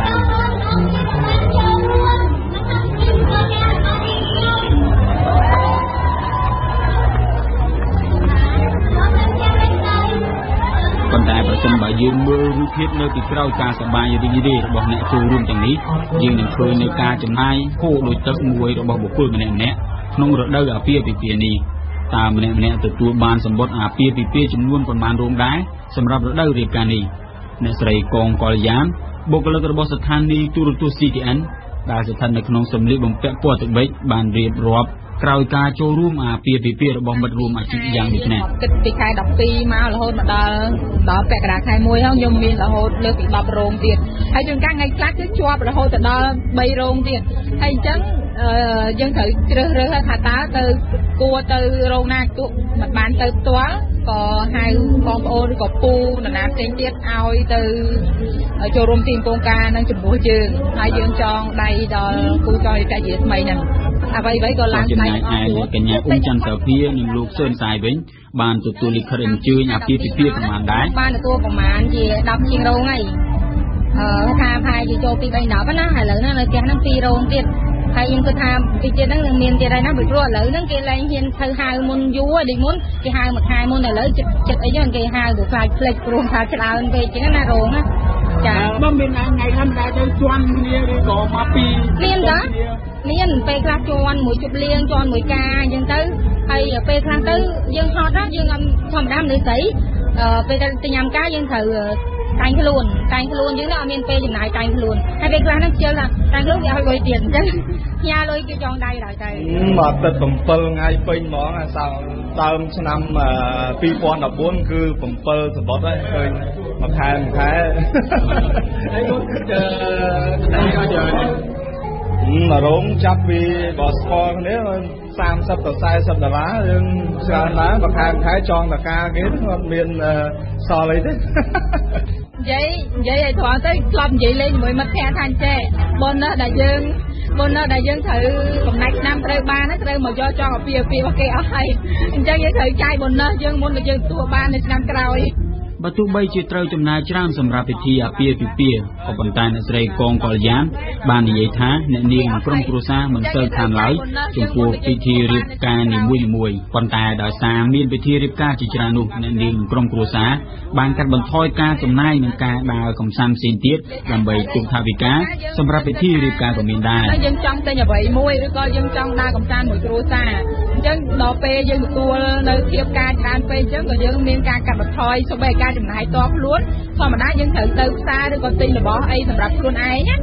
ប៉ុន្តែប្រសិនបើយើងមើលរូបភាពនៅពីក្រោយការសប្បាយរីករាយរបស់អ្នកចូលរួមទាំងនេះយើងនឹងឃើញនៅការចំណាយហូរដោយទឹកមួយរបស់បុគ្គលម្នាក់ក្នុងរដូវអាពាហ៍ពិពាហ៍នេះតើម្នាក់ទទួលបានសម្បត្តិអាពាហ៍ពិពាហ៍ចំនួនប៉ុន្មានរោងដែរសម្រាប់រដូវរៀបការនេះអ្នកស្រីកងកល្យានបុគ្គលិករបស់ស្ថានីយ៍ទូរទស្សន៍ CTN ដែលស្ថិតនៅក្នុងសម្លៀកបំពាក់ពណ៌ទឹកប៊ិចបានរៀបរាប់ក្រោយការចូលរួមអាពាហ៍ពិពាហ៍របស់មិត្តរួមអាជីពយ៉ាងដូចនេះគិតពីខែ12មករហូតមកដល់ពាក់កណ្ដាលខែ1ហើយខ្ញុំមានរហូតលើសពី10រោងទៀតហើយជួនកាលថ្ងៃខ្លះគឺជាប់រហូតទៅដល់3រោងទៀតហើយអញ្ចឹងយើងត្រូវជ្រើសរើសថាតើទៅគួរទៅរោងណាទោះមិនបានទៅផ្ទាល់ក៏ហៅបងប្អូនឬក៏ពូនរណាផ្សេងទៀតឲ្យទៅចូលរួមទីមគោលការណ៍នឹងចំពោះយើងហើយយើងចងដៃដល់គូចរវិទ្យាថ្មីហ្នឹងអ្វីក៏ឡើងដៃអស់លោកកញ្ញាអ៊ុំច័ន្ទសាភានិងលោកស៊ុនសាយវិញបានទទួលលិខិតអញ្ជើញអាពាហ៍ពិពាហ៍ប្រមាណដែរបានទទួលប្រមាណជា10ជាងរោងហើយថាផាយជាចូលពី3 10ណាឥឡូវហ្នឹងនៅផ្ទះហ្នឹង2រោងទៀតហើយខ្ញុំគិតថាពីទៀតហ្នឹងនឹងមានទៀតហើយណាពីព្រោះឥឡូវហ្នឹងគេលែងហ៊ានទៅហៅមុនយូរដូចមុនគេហៅមួយខែមុនឥឡូវចិត្តអីហ្នឹងគេហៅទៅខ្លាចផ្លេចព្រោះថាច្រើនពេកចឹងណារោងណាចាបើមានថ្ងៃខ្លះដែរទៅជន់គ្នាឬក៏មកពីមានតាមានពេលខ្លះជន់មួយជប់លៀងជន់មួយការអញ្ចឹងទៅហើយពេលខ្លះទៅយើងហត់ណាយើងធម្មតាមនុស្សស្រីពេលទៅញ៉ាំការយើងត្រូវតែងខ្លួនយើងអត់មានពេលចំណាយតែងខ្លួនហើយពេលខ្លះហ្នឹងជិលថាតែងខ្លួនវាឲ្យលុយទៀតអញ្ចឹងផ្ញើលុយគេចងដៃដល់ទៅមកទឹក7ថ្ងៃពេញហ្មងអាសាដើមឆ្នាំ2014គឺ7សបុតហើយឃើញមួយខែហើយគាត់រោងចាប់ពីបើស្គាល់គ្នា30ទៅ40ដុល្លារយើងច្រើនដែរមួយខែចងតកាគេគាត់មានសល់អីទេនិយាយឲ្យត្រង់ទៅធ្លាប់និយាយលេងជាមួយមិត្តភក្តិថាចេះបុណ្យណាស់ដែលយើងត្រូវកំណាច់ឆ្នាំត្រូវបានត្រូវមកយកចង់អាពាហ៍ពិពាហ៍របស់គេអស់ហើយអញ្ចឹងយើងត្រូវចាយបុណ្យណាស់យើងមុននឹងយើងទទួលបាននៅឆ្នាំក្រោយបើទោះបីជាត្រូវចំណាយច្រើនសម្រាប់ពិធីអាពាហ៍ពិពាហ៍ក៏ប៉ុន្តែអ្នកស្រីកងកល្យានបាននិយាយថាអ្នកនាងនិងក្រុមគ្រួសារមិនសូវខានឡើយចំពោះពិធីរៀបការនីមួយៗប៉ុន្តែដោយសារមានពិធីរៀបការជាច្រើននោះអ្នកនាងនិងក្រុមគ្រួសារបានកាត់បន្ថយការចំណាយនឹងការដើរកម្សាន្តផ្សេងទៀតដើម្បីទុកថវិកាសម្រាប់ពិធីរៀបការក៏មានដែរយើងចង់ទិញអ្វីមួយឬក៏យើងចង់ដើរកម្សាន្តមួយគ្រួសារអញ្ចឹង ដល់ពេលយើងទទួលនៅធៀបការច្រើនពេកអញ្ចឹងក៏យើងមានការកាត់បន្ថយសូម្បីការចំណាយតបខ្លួនធម្មតាយើងត្រូវទៅផ្សារឬក៏ទិញរបស់អីសម្រាប់ខ្លួនឯងណា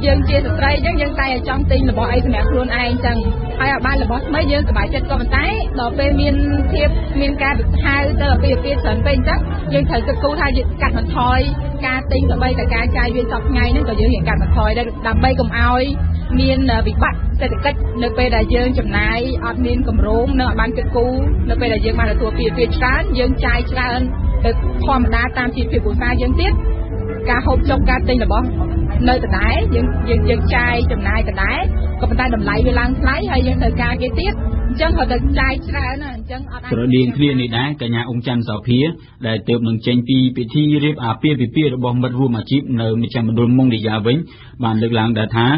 យើងជាស្ត្រីអញ្ចឹងយើងតែចង់ទិញរបស់អីសម្រាប់ខ្លួនឯងអញ្ចឹងហើយឲ្យបានរបស់ថ្មីយើងសប្បាយចិត្តក៏ប៉ុន្តែដល់ពេលមានធៀបមានការហៅទៅពីច្រើនពេកអញ្ចឹងយើងត្រូវគិតគូរថាយើងកាត់បន្ថយការទិញដើម្បីតែការចាយវាសប្ថ្ងៃហ្នឹងក៏យើងរៀងកាត់បន្ថយដែរដើម្បីកុំឲ្យមានវិបត្តិសេដ្ឋកិច្ចនៅពេលដែលយើងចំណាយអត់មានគម្រោងនិងអត់បានគិតគូរនៅពេលដែលយើងបានទទួលពីច្រើនយើងចាយច្រើនទៅធម្មតាតាមជីវភាពគ្រួសារយើងទៀតការហូបចុកការទិញរបស់នៅដដែលយើងចាយចំណាយដដែលក៏ប៉ុន្តែតម្លៃវាឡើងថ្លៃហើយយើងត្រូវការគេទៀតអញ្ចឹងគាត់ទៅចាយច្រើនណាអញ្ចឹងអត់ស្រដៀងគ្នានេះដែរកញ្ញាអង្គច័ន្ទសោភាដែលទើបនឹងចេញពីពិធីរៀបអាពាហ៍ពិពាហ៍របស់មិត្តរួមអាជីពនៅមជ្ឈមណ្ឌលមុងឌីយ៉ាវិញបានលើកឡើងដែរថា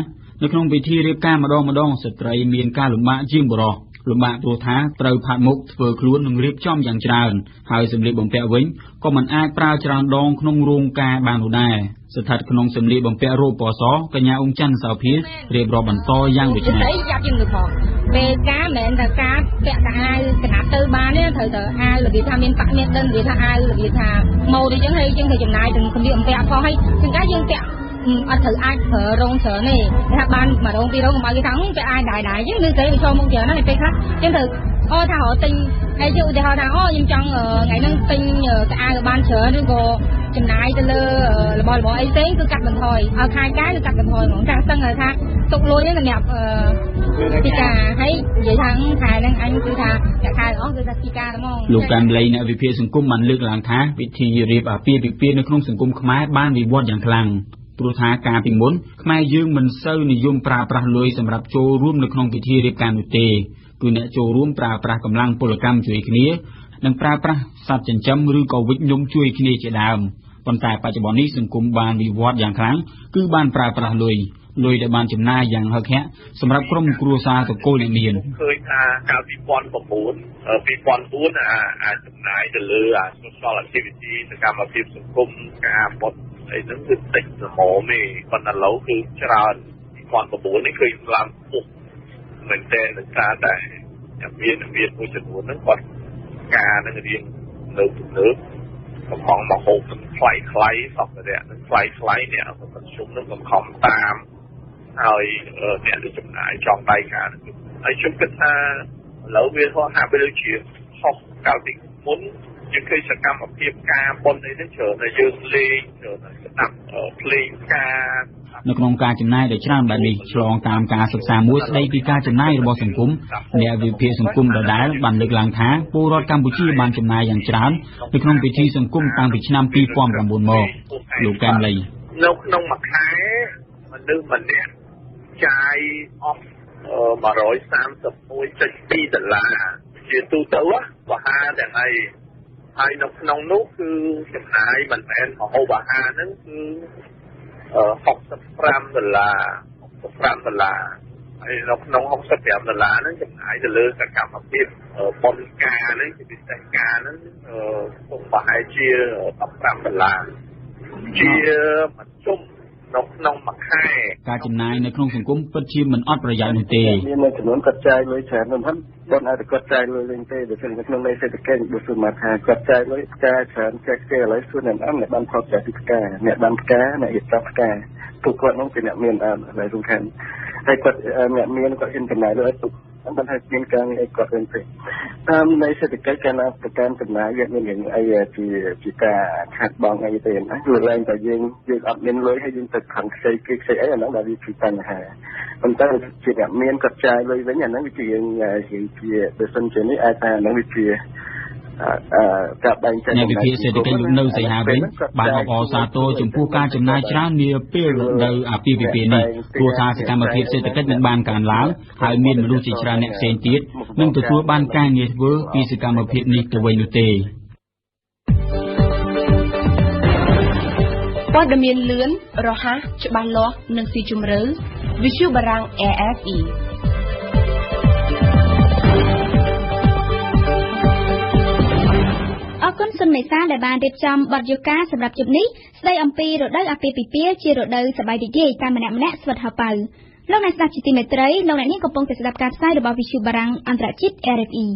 នៅក្នុងពិធីរៀបការម្ដងស្ត្រីមានការលំបាកជាងបុរសលំបាកព្រោះថាត្រូវផាត់មុខធ្វើខ្លួននិងរៀបចំយ៉ាងច្រើនហើយសម្លៀកបំពាក់វិញក៏មិនអាចប្រើច្រើនដងក្នុងរោងការបាននោះដែរស្ថិតក្នុងសម្លៀកបំពាក់រ៉ូបសកញ្ញាអង្គច័ន្ទសោភារៀបរាប់បន្តយ៉ាងដូចនេះយ៉ាប់ជាងទៅផងពេលការមិនមែនតែការពាក់កៅអៅកណាត់ទៅបានទេត្រូវទៅអាវរបៀបថាមានប៉ាក់មានដិនរបៀបថាអាវរបៀបថាម៉ូដអីចឹងហើយយើងត្រូវចំណាយទាំងសម្លៀកបំពាក់ផងហើយជាងការយើងពាក់អត់ត្រូវអាចប្រើរោងច្រើនទេថាបានមករោងពីររោងមកគេថាពាក់អាវដែរយើងគឺគេចូលមុខច្រើនណាស់ពេលខ្លះយើងត្រូវថារកទិញហើយយើងឧទាហរណ៍ថាខ្ញុំចង់ថ្ងៃហ្នឹងទិញកៅអៅបានច្រើនឬក៏ចំណាយទៅលើរបស់អីផ្សេងគឺកាត់បន្ថយឲ្យខែការគឺកាត់បន្ថយហ្មងតែស្ទឹងថាទុកលុយហ្នឹងសម្រាប់ពីការហើយនិយាយថាខែហ្នឹងអញគឺថាខែអស់គឺថាពីការហ្មងលោកកាន់លីអ្នកវិភាគសង្គមបានលើកឡើងថាវិធីរៀបអាពាហ៍ពិពាហ៍នៅក្នុងសង្គមខ្មែរបានវិវត្តយ៉ាងខ្លាំងព្រោះថាកាលពីមុនខ្មែរយើងមិនសូវនិយមប្រើប្រាស់លុយសម្រាប់ចូលរួមនៅក្នុងពិធីរៀបការនោះទេគឺអ្នកចូលរួមប្រើប្រាស់កម្លាំងពលកម្មជួយគ្នានិងប្រើប្រាស់សត្វចិញ្ចឹមឬក៏វិជ្ជញជួយគ្នាជាដើមប៉ុន្តែបច្ចុប្បន្ននេះសង្គមបានវិវត្តយ៉ាងខ្លាំងគឺបានប្រើប្រាស់លុយដែលបានចំណាយយ៉ាងហឹកហាក់សម្រាប់ក្រុមគ្រួសារតកូលអ្នកមានឃើញថាកាលពី2009អាចចំណាយទៅលើsocial activity សកម្មភាពសង្គមការបុតអីហ្នឹងគឺតិចល្មមទេប៉ុន្តែឥឡូវគឺច្រើន2009នេះឃើញឡើងពុះមែនតើនឹងការតែមានមួយចំនួនហ្នឹងគាត់ការនឹងរៀងលើកំងមកហូបនឹងថ្លៃសម្ភារៈនឹងថ្លៃអ្នកប្រជុំនឹងកំខំតាមហើយអ្នកទៅចំណាយចង់ដៃការហើយខ្ញុំគិតថាឥឡូវវាហាក់បីដូចជាខុសកាលពីមុនយើងឃើញសកម្មភាពការប៉ុនអីហ្នឹងច្រើនតែយើងលេងស្ដាប់ភ្លេងការនៅក្នុងការចំណាយដែលច្រើនបែបនេះឆ្លងតាមការសិក្សាមួយស្ដីពីការចំណាយរបស់សង្គមអ្នកវិភាគសង្គមដដែលបានលើកឡើងថាពលរដ្ឋកម្ពុជាបានចំណាយយ៉ាងច្រើននៅក្នុងពិធីសង្គមតាំងពីឆ្នាំ2009មកលោកកែមលីនៅក្នុងមួយខែមនុស្សម្នាក់ចាយអស់$131.2ជាទូទៅអាហារទាំងហើយនៅក្នុងនោះគឺចំណាយមិនមែនម្ហូបអាហារហ្នឹងគឺ$65ហើយនៅក្នុង$65ហ្នឹងចំណាយទៅលើសកម្មភាពបុណ្យការហ្នឹងជាពិសេសការហ្នឹងពុំប្រហែលជា$15ជាមធ្យមនៅក្នុងមួយខែការចំណាយនៅក្នុងសង្គមពិតជាមិនអត់ប្រយោជន៍នោះទេមានមួយចំនួនគាត់ចាយលុយច្រើនមិនហ្នឹងបុណ្យឲ្យតែគាត់ចាយលុយវិញទេដូចនៅក្នុងន័យសេដ្ឋកិច្ចបើគឺមកថាគាត់ចាយលុយផ្កាច្រើនចាយគេឥឡូវសួរអ្នកបានផលចាយពីផ្កាអ្នកបានផ្កាអ្នករៀបចំផ្កាពួកគាត់នោះជាអ្នកមានដែលសំខាន់ហើយគាត់អ្នកមានគាត់ហ៊ានចំណាយលុយឲ្យទុកបានថាមានការងារគាត់វិញទេតាមន័យសេដ្ឋកិច្ចកាលណាប្រកាន់ចំណាយវាមានរឿងអីជាការខាត់បងអីទេណាគឺឡើងតែយើងអត់មានលុយហើយយើងទៅខាងខ្ចីអីអាហ្នឹងដែលវាជាបញ្ហាប៉ុន្តែជាអ្នកមានគាត់ចាយលុយវិញអាហ្នឹងវាជាបើសិនជានេះអាចថាអាហ្នឹងវាជាអ្នកវិភាគសេដ្ឋកិច្ចលោកនៅសីហាវិញបានអបអរសាទរចំពោះការចំណាយច្រើននាពេលរដូវអាពាហ៍ពិពាហ៍នេះព្រោះថាសកម្មភាពសេដ្ឋកិច្ចនឹងបានកើនឡើងហើយមានមនុស្សជាច្រើនអ្នកផ្សេងទៀតនឹងទទួលបានការងារធ្វើពីសកម្មភាពនេះទៅវិញនោះទេព័ត៌មានលឿនរហ័សច្បាស់លាស់និងស៊ីជម្រៅវិទ្យុបារាំង AFEអរគុណសុនមេសាដែលបានរៀបចំបទយកាសម្រាប់ជប់នេះស្ដីអំពីរដូវអាពាហ៍ពិពាហ៍ជារដូវសប្បាយរីករាយតាមម្នាក់ស្វិតហៅប៉ៅ លោកអ្នកស្ដាប់ជាទីមេត្រីលោកអ្នកនាងកំពុងតែស្ដាប់ការផ្សាយរបស់វិទ្យុបារាំងអន្តរជាតិ RFI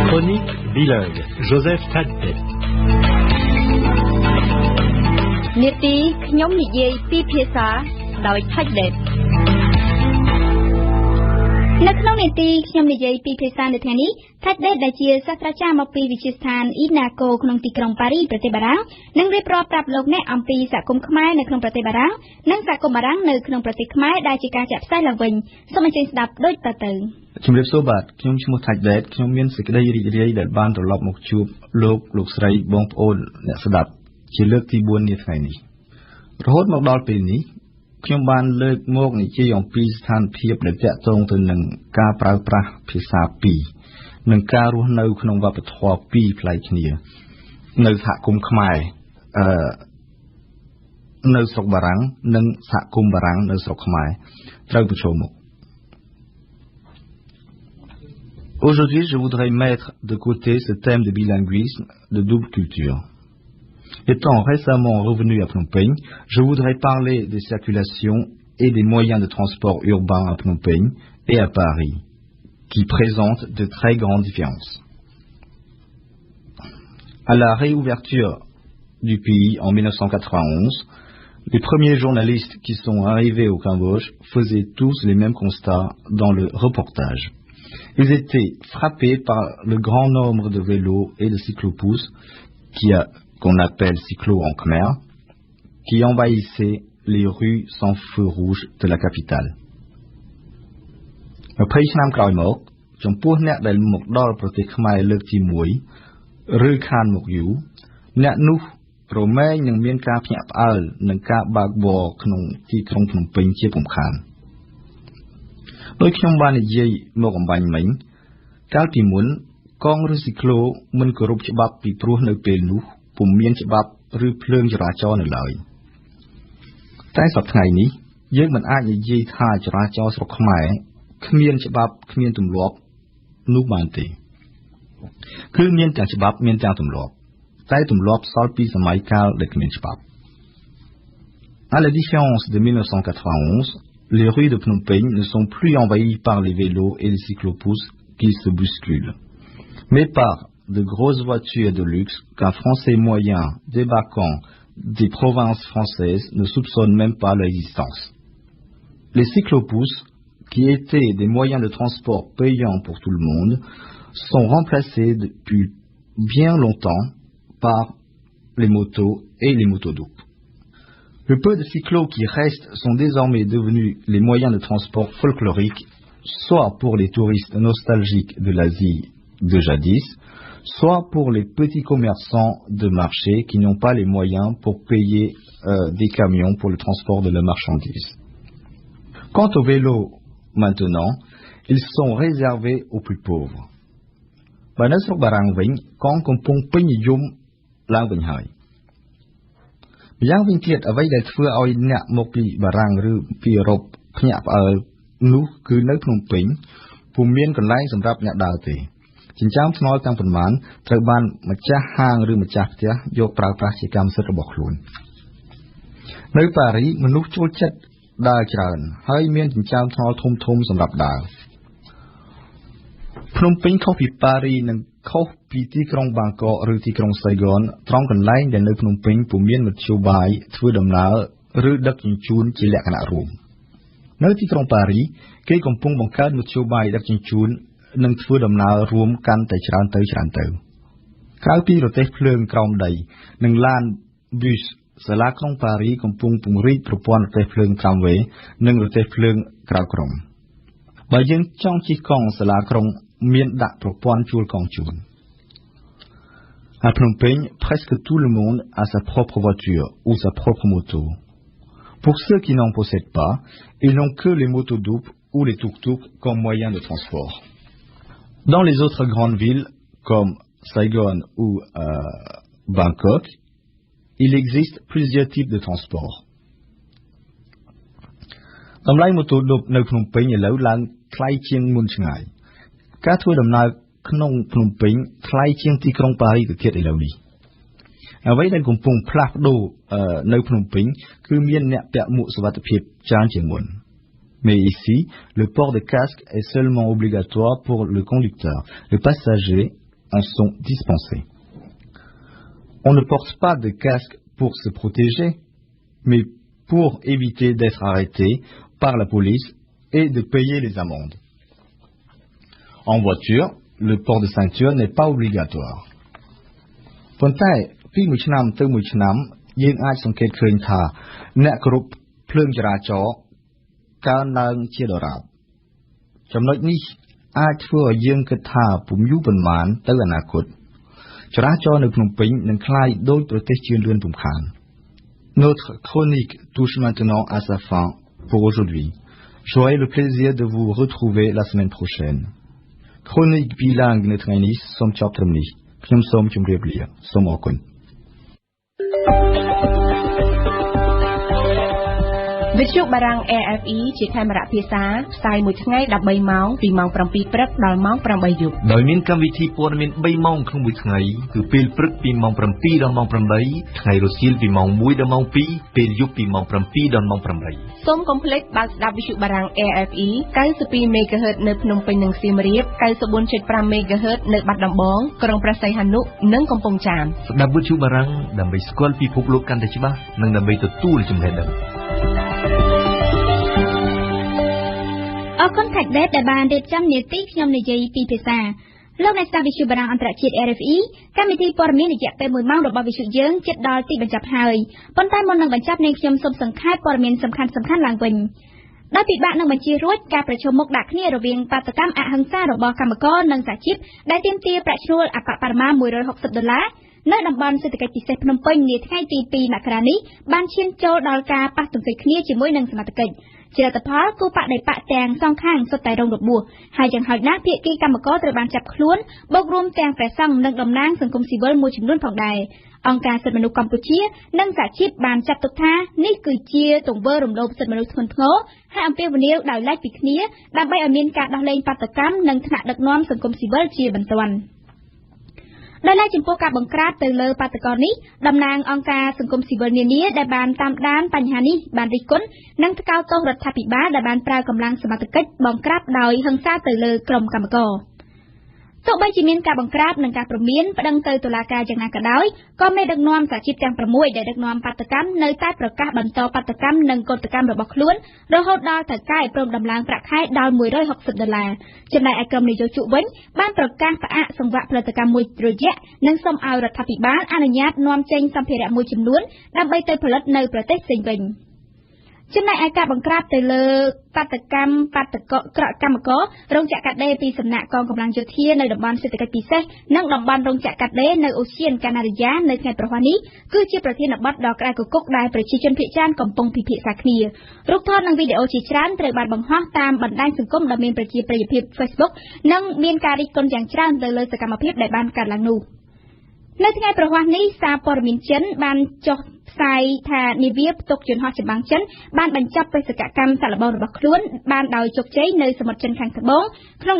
Chronique bilingue Joseph Taddet នាទីខ្ញុំនិយាយពីភាសាដោយ Taddet នៅក្នុងនាទីខ្ញុំនិយាយពីភាសានៅថ្ងៃនេះ Taddet ដែលជាសាស្ត្រាចារ្យមកពីវិទ្យាស្ថាន INACO ក្នុងទីក្រុងប៉ារីសប្រទេសបារាំងនឹងរៀបរាប់ប្រាប់លោកអ្នកអំពីសហគមន៍ខ្មែរនៅក្នុងប្រទេសបារាំងនិងសហគមន៍បារាំងនៅក្នុងប្រទេសខ្មែរដែលជាការចាក់ផ្សាយឡើងវិញសូមអញ្ជើញស្ដាប់ដូចតទៅជំរាបសួរបាទខ្ញុំឈ្មោះ Taddet ខ្ញុំមានសេចក្តីរីករាយដែលបានត្រឡប់មកជួបលោកស្រីបងប្អូនអ្នកស្ដាប់ជាលើកទី4នាថ្ងៃនេះរហូតមកដល់ពេលនេះខ្ញុំបានលើកមកនិយាយអំពីស្ថានភាពដែលតាក់ទងទៅនឹងការប្រើប្រាស់ភាសាពីរនិងការរស់នៅក្នុងវប្បធម៌ពីរប្លែកគ្នានៅសហគមន៍ខ្មែរនៅស្រុកបារាំងនិងសហគមន៍បារាំងនៅស្រុកខ្មែរត្រូវប្រឈមមុខ Aujourd'hui, je voudrais mettre de côté ce thème de bilinguisme, de double culture. Étant récemment revenu à Phnom Penh, je voudrais parler des circulations et des moyens de transport urbains à Phnom Penh et à Paris, qui présentent de très grandes différences. À la réouverture du pays en 1991, les premiers journalistes qui sont arrivés au Cambodge faisaient tous les mêmes constats dans le reportage. Ils étaient frappés par le grand nombre de vélos et de cyclopousses qu'on appelle cyclos en khmer, qui envahissaient les rues sans feu rouge de la capitale. 20ឆ្នាំក្រោយមកចំពោះអ្នកដែលមកដល់ប្រទេសខ្មែរលើកទី1ឬខានមកយូរអ្នកនោះរមែងនឹងមានការភ្ញាក់ផ្អើលនឹងការបើកបរក្នុងទីក្រុងភ្នំពេញជាពំខានដោយខ្ញុំបាននិយាយមកអំបញ្ញមិញកាលពីមុនកងឬស៊ីក្លូមិនគោរពច្បាប់ពីព្រោះនៅពេលនោះពុំមានច្បាប់ឬភ្លើងចរាចរណ៍នៅឡើយតែសប្តាហ៍ថ្ងៃនេះយើងមិនអាចនិយាយថាចរាចរណ៍ស្រុកខ្មែរគ្មានច្បាប់គ្មានទម្លាប់នោះបានទេគឺមានទាំងច្បាប់មានទាំងទម្លាប់តែទម្លាប់សល់ពីសម័យកាលដែលគ្មានច្បាប់ À la différence de 1991, les rues de Phnom Penh ne sont plus envahies par les vélos et les cyclopousses qui se bousculent, mais par de grosses voitures de luxe qu'un Français moyen débarquant des provinces françaises ne soupçonne même pas leur existence. Les cyclopousses, qui étaient des moyens de transport payants pour tout le monde, sont remplacés depuis bien longtemps par les motos et les motodoupes. Le peu de cyclos qui restent sont désormais devenus les moyens de transport folkloriques, soit pour les touristes nostalgiques de l'Asie de jadis, soit pour les petits commerçants de marché qui n'ont pas les moyens pour payer des camions pour le transport de leurs marchandises. Quant aux vélos, maintenant, ils sont réservés aux plus pauvres. បើនៅស្រុកបារាំងវិញកងកំពុងពេញនិយមឡើងវិញហើយម្យ៉ាងវិញទៀតអ្វីដែលធ្វើឲ្យអ្នកមកពីបារាំងឬពីអឺរ៉ុបភ្ញាក់ផ្អើលនោះគឺនៅភ្នំពេញពុំមានកន្លែងសម្រាប់អ្នកដើរទេចិញ្ចើមថ្នល់ទាំងប៉ុន្មានត្រូវបានម្ចាស់ហាងឬម្ចាស់ផ្ទះយកប្រើប្រាស់ជាកម្មសិទ្ធិរបស់ខ្លួននៅប៉ារីសមនុស្សចូលចិត្តដើរច្រើនហើយមានចិញ្ចើមថ្នល់ធំធំសម្រាប់ដើរភ្នំពេញខុសពីប៉ារីសនិងខុសពីទីក្រុងបាងកកឬទីក្រុងសៃហ្គនត្រង់កន្លែងដែលនៅភ្នំពេញពុំមានមធ្យោបាយធ្វើដំណើរឬដឹកជញ្ជូនជាលក្ខណៈរួមនៅទីក្រុងប៉ារីសគេកំពុងបង្កើតមធ្យោបាយដឹកជញ្ជូននិងធ្វើដំណើររួមកាន់តែច្រើនទៅក្រៅពីរទេះភ្លើងក្រោមដីនិងឡាន bus សាលាក្រុងប៉ារីសកំពុងពង្រីកប្រព័ន្ធរទេះភ្លើង tramway និងរទេះភ្លើងក្រៅក្រុងបើយើងចង់ជិះកង់សាលាក្រុងមានដាក់ប្រព័ន្ធជួលកង់ជូន À Phnom Penh, presque tout le monde a sa propre voiture ou sa propre moto. Pour ceux qui n'en possèdent pas, ils n'ont que les motodoupes ou les tuk-tuk comme moyen de transport. Dans les autres grandes villes, comme Saigon ou Bangkok, il existe plusieurs types de transport. តម្លៃ motodup នៅភ្នំពេញឥឡូវឡើងថ្លៃជាងមុនឆ្ងាយការធ្វើដំណើរក្នុងភ្នំពេញថ្លៃជាងទីក្រុងប៉ារីសទៅទៀតឥឡូវនេះ អ្វីដែលកំពុងផ្លាស់ប្ដូរនៅភ្នំពេញគឺមានអ្នកពាក់មួកសុវត្ថិភាពច្រើនជាងមុន Mais ici, le port de casque est seulement obligatoire pour le conducteur. Les passagers en sont dispensés. On ne porte pas de casque pour se protéger, mais pour éviter d'être arrêté par la police et de payer les amendes. En voiture, le port de ceinture n'est pas obligatoire. ប៉ុន្តែពីមួយឆ្នាំទៅមួយឆ្នាំយើងអាចសង្កេតឃើញថាអ្នកគ្រប់ភ្លើងចរាចរណ៍កើនឡើងជាដរាបចំណុចនេះអាចធ្វើឲ្យយើងគិតថាពុំយូរប៉ុន្មានទៅអនាគតចរាចរណ៍នៅភ្នំពេញនឹងក្លាយដូចប្រទេសជឿនលឿនរំខាន Notre chronique touche maintenant à sa fin pour aujourd'hui. J'aurai le plaisir de vous retrouver la semaine prochaine. Chronique bilingue នៅថ្ងៃនេះសូមចប់ត្រឹមនេះខ្ញុំសូមជម្រាបលាសូមអរគុណ វិទ្យុបារាំង AFE ជាខេមរៈភាសាផ្សាយមួយថ្ងៃ13ម៉ោងពីម៉ោង 7 ព្រឹកដល់ម៉ោង 8 យប់ ដោយមានកម្មវិធីព័ត៌មាន 3 ម៉ោងក្នុងមួយថ្ងៃគឺពេលព្រឹកពីម៉ោង 7 ដល់ម៉ោង 8 ថ្ងៃរសៀលពីម៉ោង 1 ដល់ម៉ោង 2 ពេលយប់ពីម៉ោង 7 ដល់ម៉ោង 8 សូមកុំភ្លេចបើកស្ដាប់វិទ្យុបារាំង AFE 92 MHz នៅភ្នំពេញនិងសៀមរាប 94.5 MHz នៅបាត់ដំបងក្រុងព្រះសីហនុនិងកំពង់ចាម ស្ដាប់វិទ្យុបារាំងដើម្បីស្គាល់ពិភពលោកកាន់តែច្បាស់និងដើម្បីទទួលចំណេះដឹង អរគុណថៃដេតដែលបានរៀបចំនាទីខ្ញុំនិយាយពីភាសាលោកអ្នកស្ដាប់វិទ្យុបារាំងអន្តរជាតិ RFE កម្មវិធីព័ត៌មានរយៈពេល1ម៉ោងរបស់វិទ្យុយើងជិតដល់ទីបញ្ចប់ហើយប៉ុន្តែមុននឹងបញ្ចប់នាងខ្ញុំសូមសង្ខេបព័ត៌មានសំខាន់ៗឡើងវិញដោយពិបាកនឹងបញ្ជារួចការប្រជុំមុខដាក់គ្នារវាងបាតកម្មអហិង្សារបស់កម្មករនិងសហជីពដែលទាមទារប្រាក់ឈ្នួលអបបរមា $160 នៅតំបន់សេដ្ឋកិច្ចពិសេសភ្នំពេញនាថ្ងៃទី 2 មករានេះបានឈានចូលដល់ការប៉ះទង្គិចគ្នាជាមួយនឹងសមត្ថកិច្ចជាលទ្ធផលគូបដិបកទាំងសងខាងសុទ្ធតែរងរបួសហើយយ៉ាងហោចណាស់ភាគីកម្មករត្រូវបានចាប់ខ្លួនបូករួមទាំងព្រះសង្ឃនិងតំណាងសង្គមស៊ីវិលមួយចំនួនផងដែរអង្គការសិទ្ធិមនុស្សកម្ពុជានិងសហជីពបានចាត់ទុកថានេះគឺជាទង្វើរំលោភសិទ្ធិមនុស្សធ្ងន់ធ្ងរហើយអំពាវនាវដោយឡែកពីគ្នាដើម្បីឲ្យមានការដោះលែងបាតកម្មនិងថ្នាក់ដឹកនាំសង្គមស៊ីវិលជាបន្ទាន់ដោយឡែកចំពោះការបង្ក្រាបទៅលើបាតកោនេះតំណាងអង្គការសង្គមស៊ីវិលនានាដែលបានតាមដានបញ្ហានេះបានរិះគន់និងថ្កោលទោសរដ្ឋាភិបាលដែលបានប្រើកម្លាំងសមត្ថកិច្ចបង្ក្រាបដោយហិង្សាទៅលើក្រុមកម្មករទោះបីជាមានការបង្ក្រាបនិងការព្រមានប្តឹងទៅតុលាការយ៉ាងណាក៏ដោយក៏មេដឹកនាំសហជីពទាំង6ដែលដឹកនាំបាតកម្មនៅតែប្រកាសបន្តបាតកម្មនិងកតកម្មរបស់ខ្លួនរហូតដល់ថៅកែព្រមដំឡើងប្រាក់ខែដល់$160ចំណែកឯក្រុមនយោជកវិញបានប្រកាសផ្អាកសង្វាក់ផលិតកម្មមួយរយៈនិងសូមឲ្យរដ្ឋាភិបាលអនុញ្ញាតនាំចេញសម្ភារៈមួយចំនួនដើម្បីទៅផលិតនៅប្រទេសផ្សេងវិញចំណែកឯការបង្ក្រាបទៅលើបាតកម្មកររោងចក្រកាត់ដេរពីសំណាក់កងកម្លាំងយោធានៅតំបន់សេដ្ឋកិច្ចពិសេសនិងតំបន់រោងចក្រកាត់ដេរនៅអូសៀនកាណាឌីយ៉ានៅថ្ងៃប្រហ័សនេះគឺជាប្រធានបទដ៏ក្តៅគគុកដែលប្រជាជនភាគច្រើនកំពុងពិភាក្សាគ្នារូបថតនិងវីដេអូជាច្រើនត្រូវបានបង្ហោះតាមបណ្ដាញសង្គមដ៏មានប្រជាប្រិយភាព Facebook និងមានការរិះគន់យ៉ាងច្រើនទៅលើសកម្មភាពដែលបានកើតឡើងនោះនៅថ្ងៃប្រហ័សនេះសារព័ត៌មានចិនបានចុះផ្សាយថានាវាផ្ទុកយន្តហោះចម្បាំងចិនបានបញ្ចប់បេសកកម្មសាកល្បងរបស់ខ្លួនបានដោយជោគជ័យនៅសមុទ្រចិនខាងត្បូងក្នុង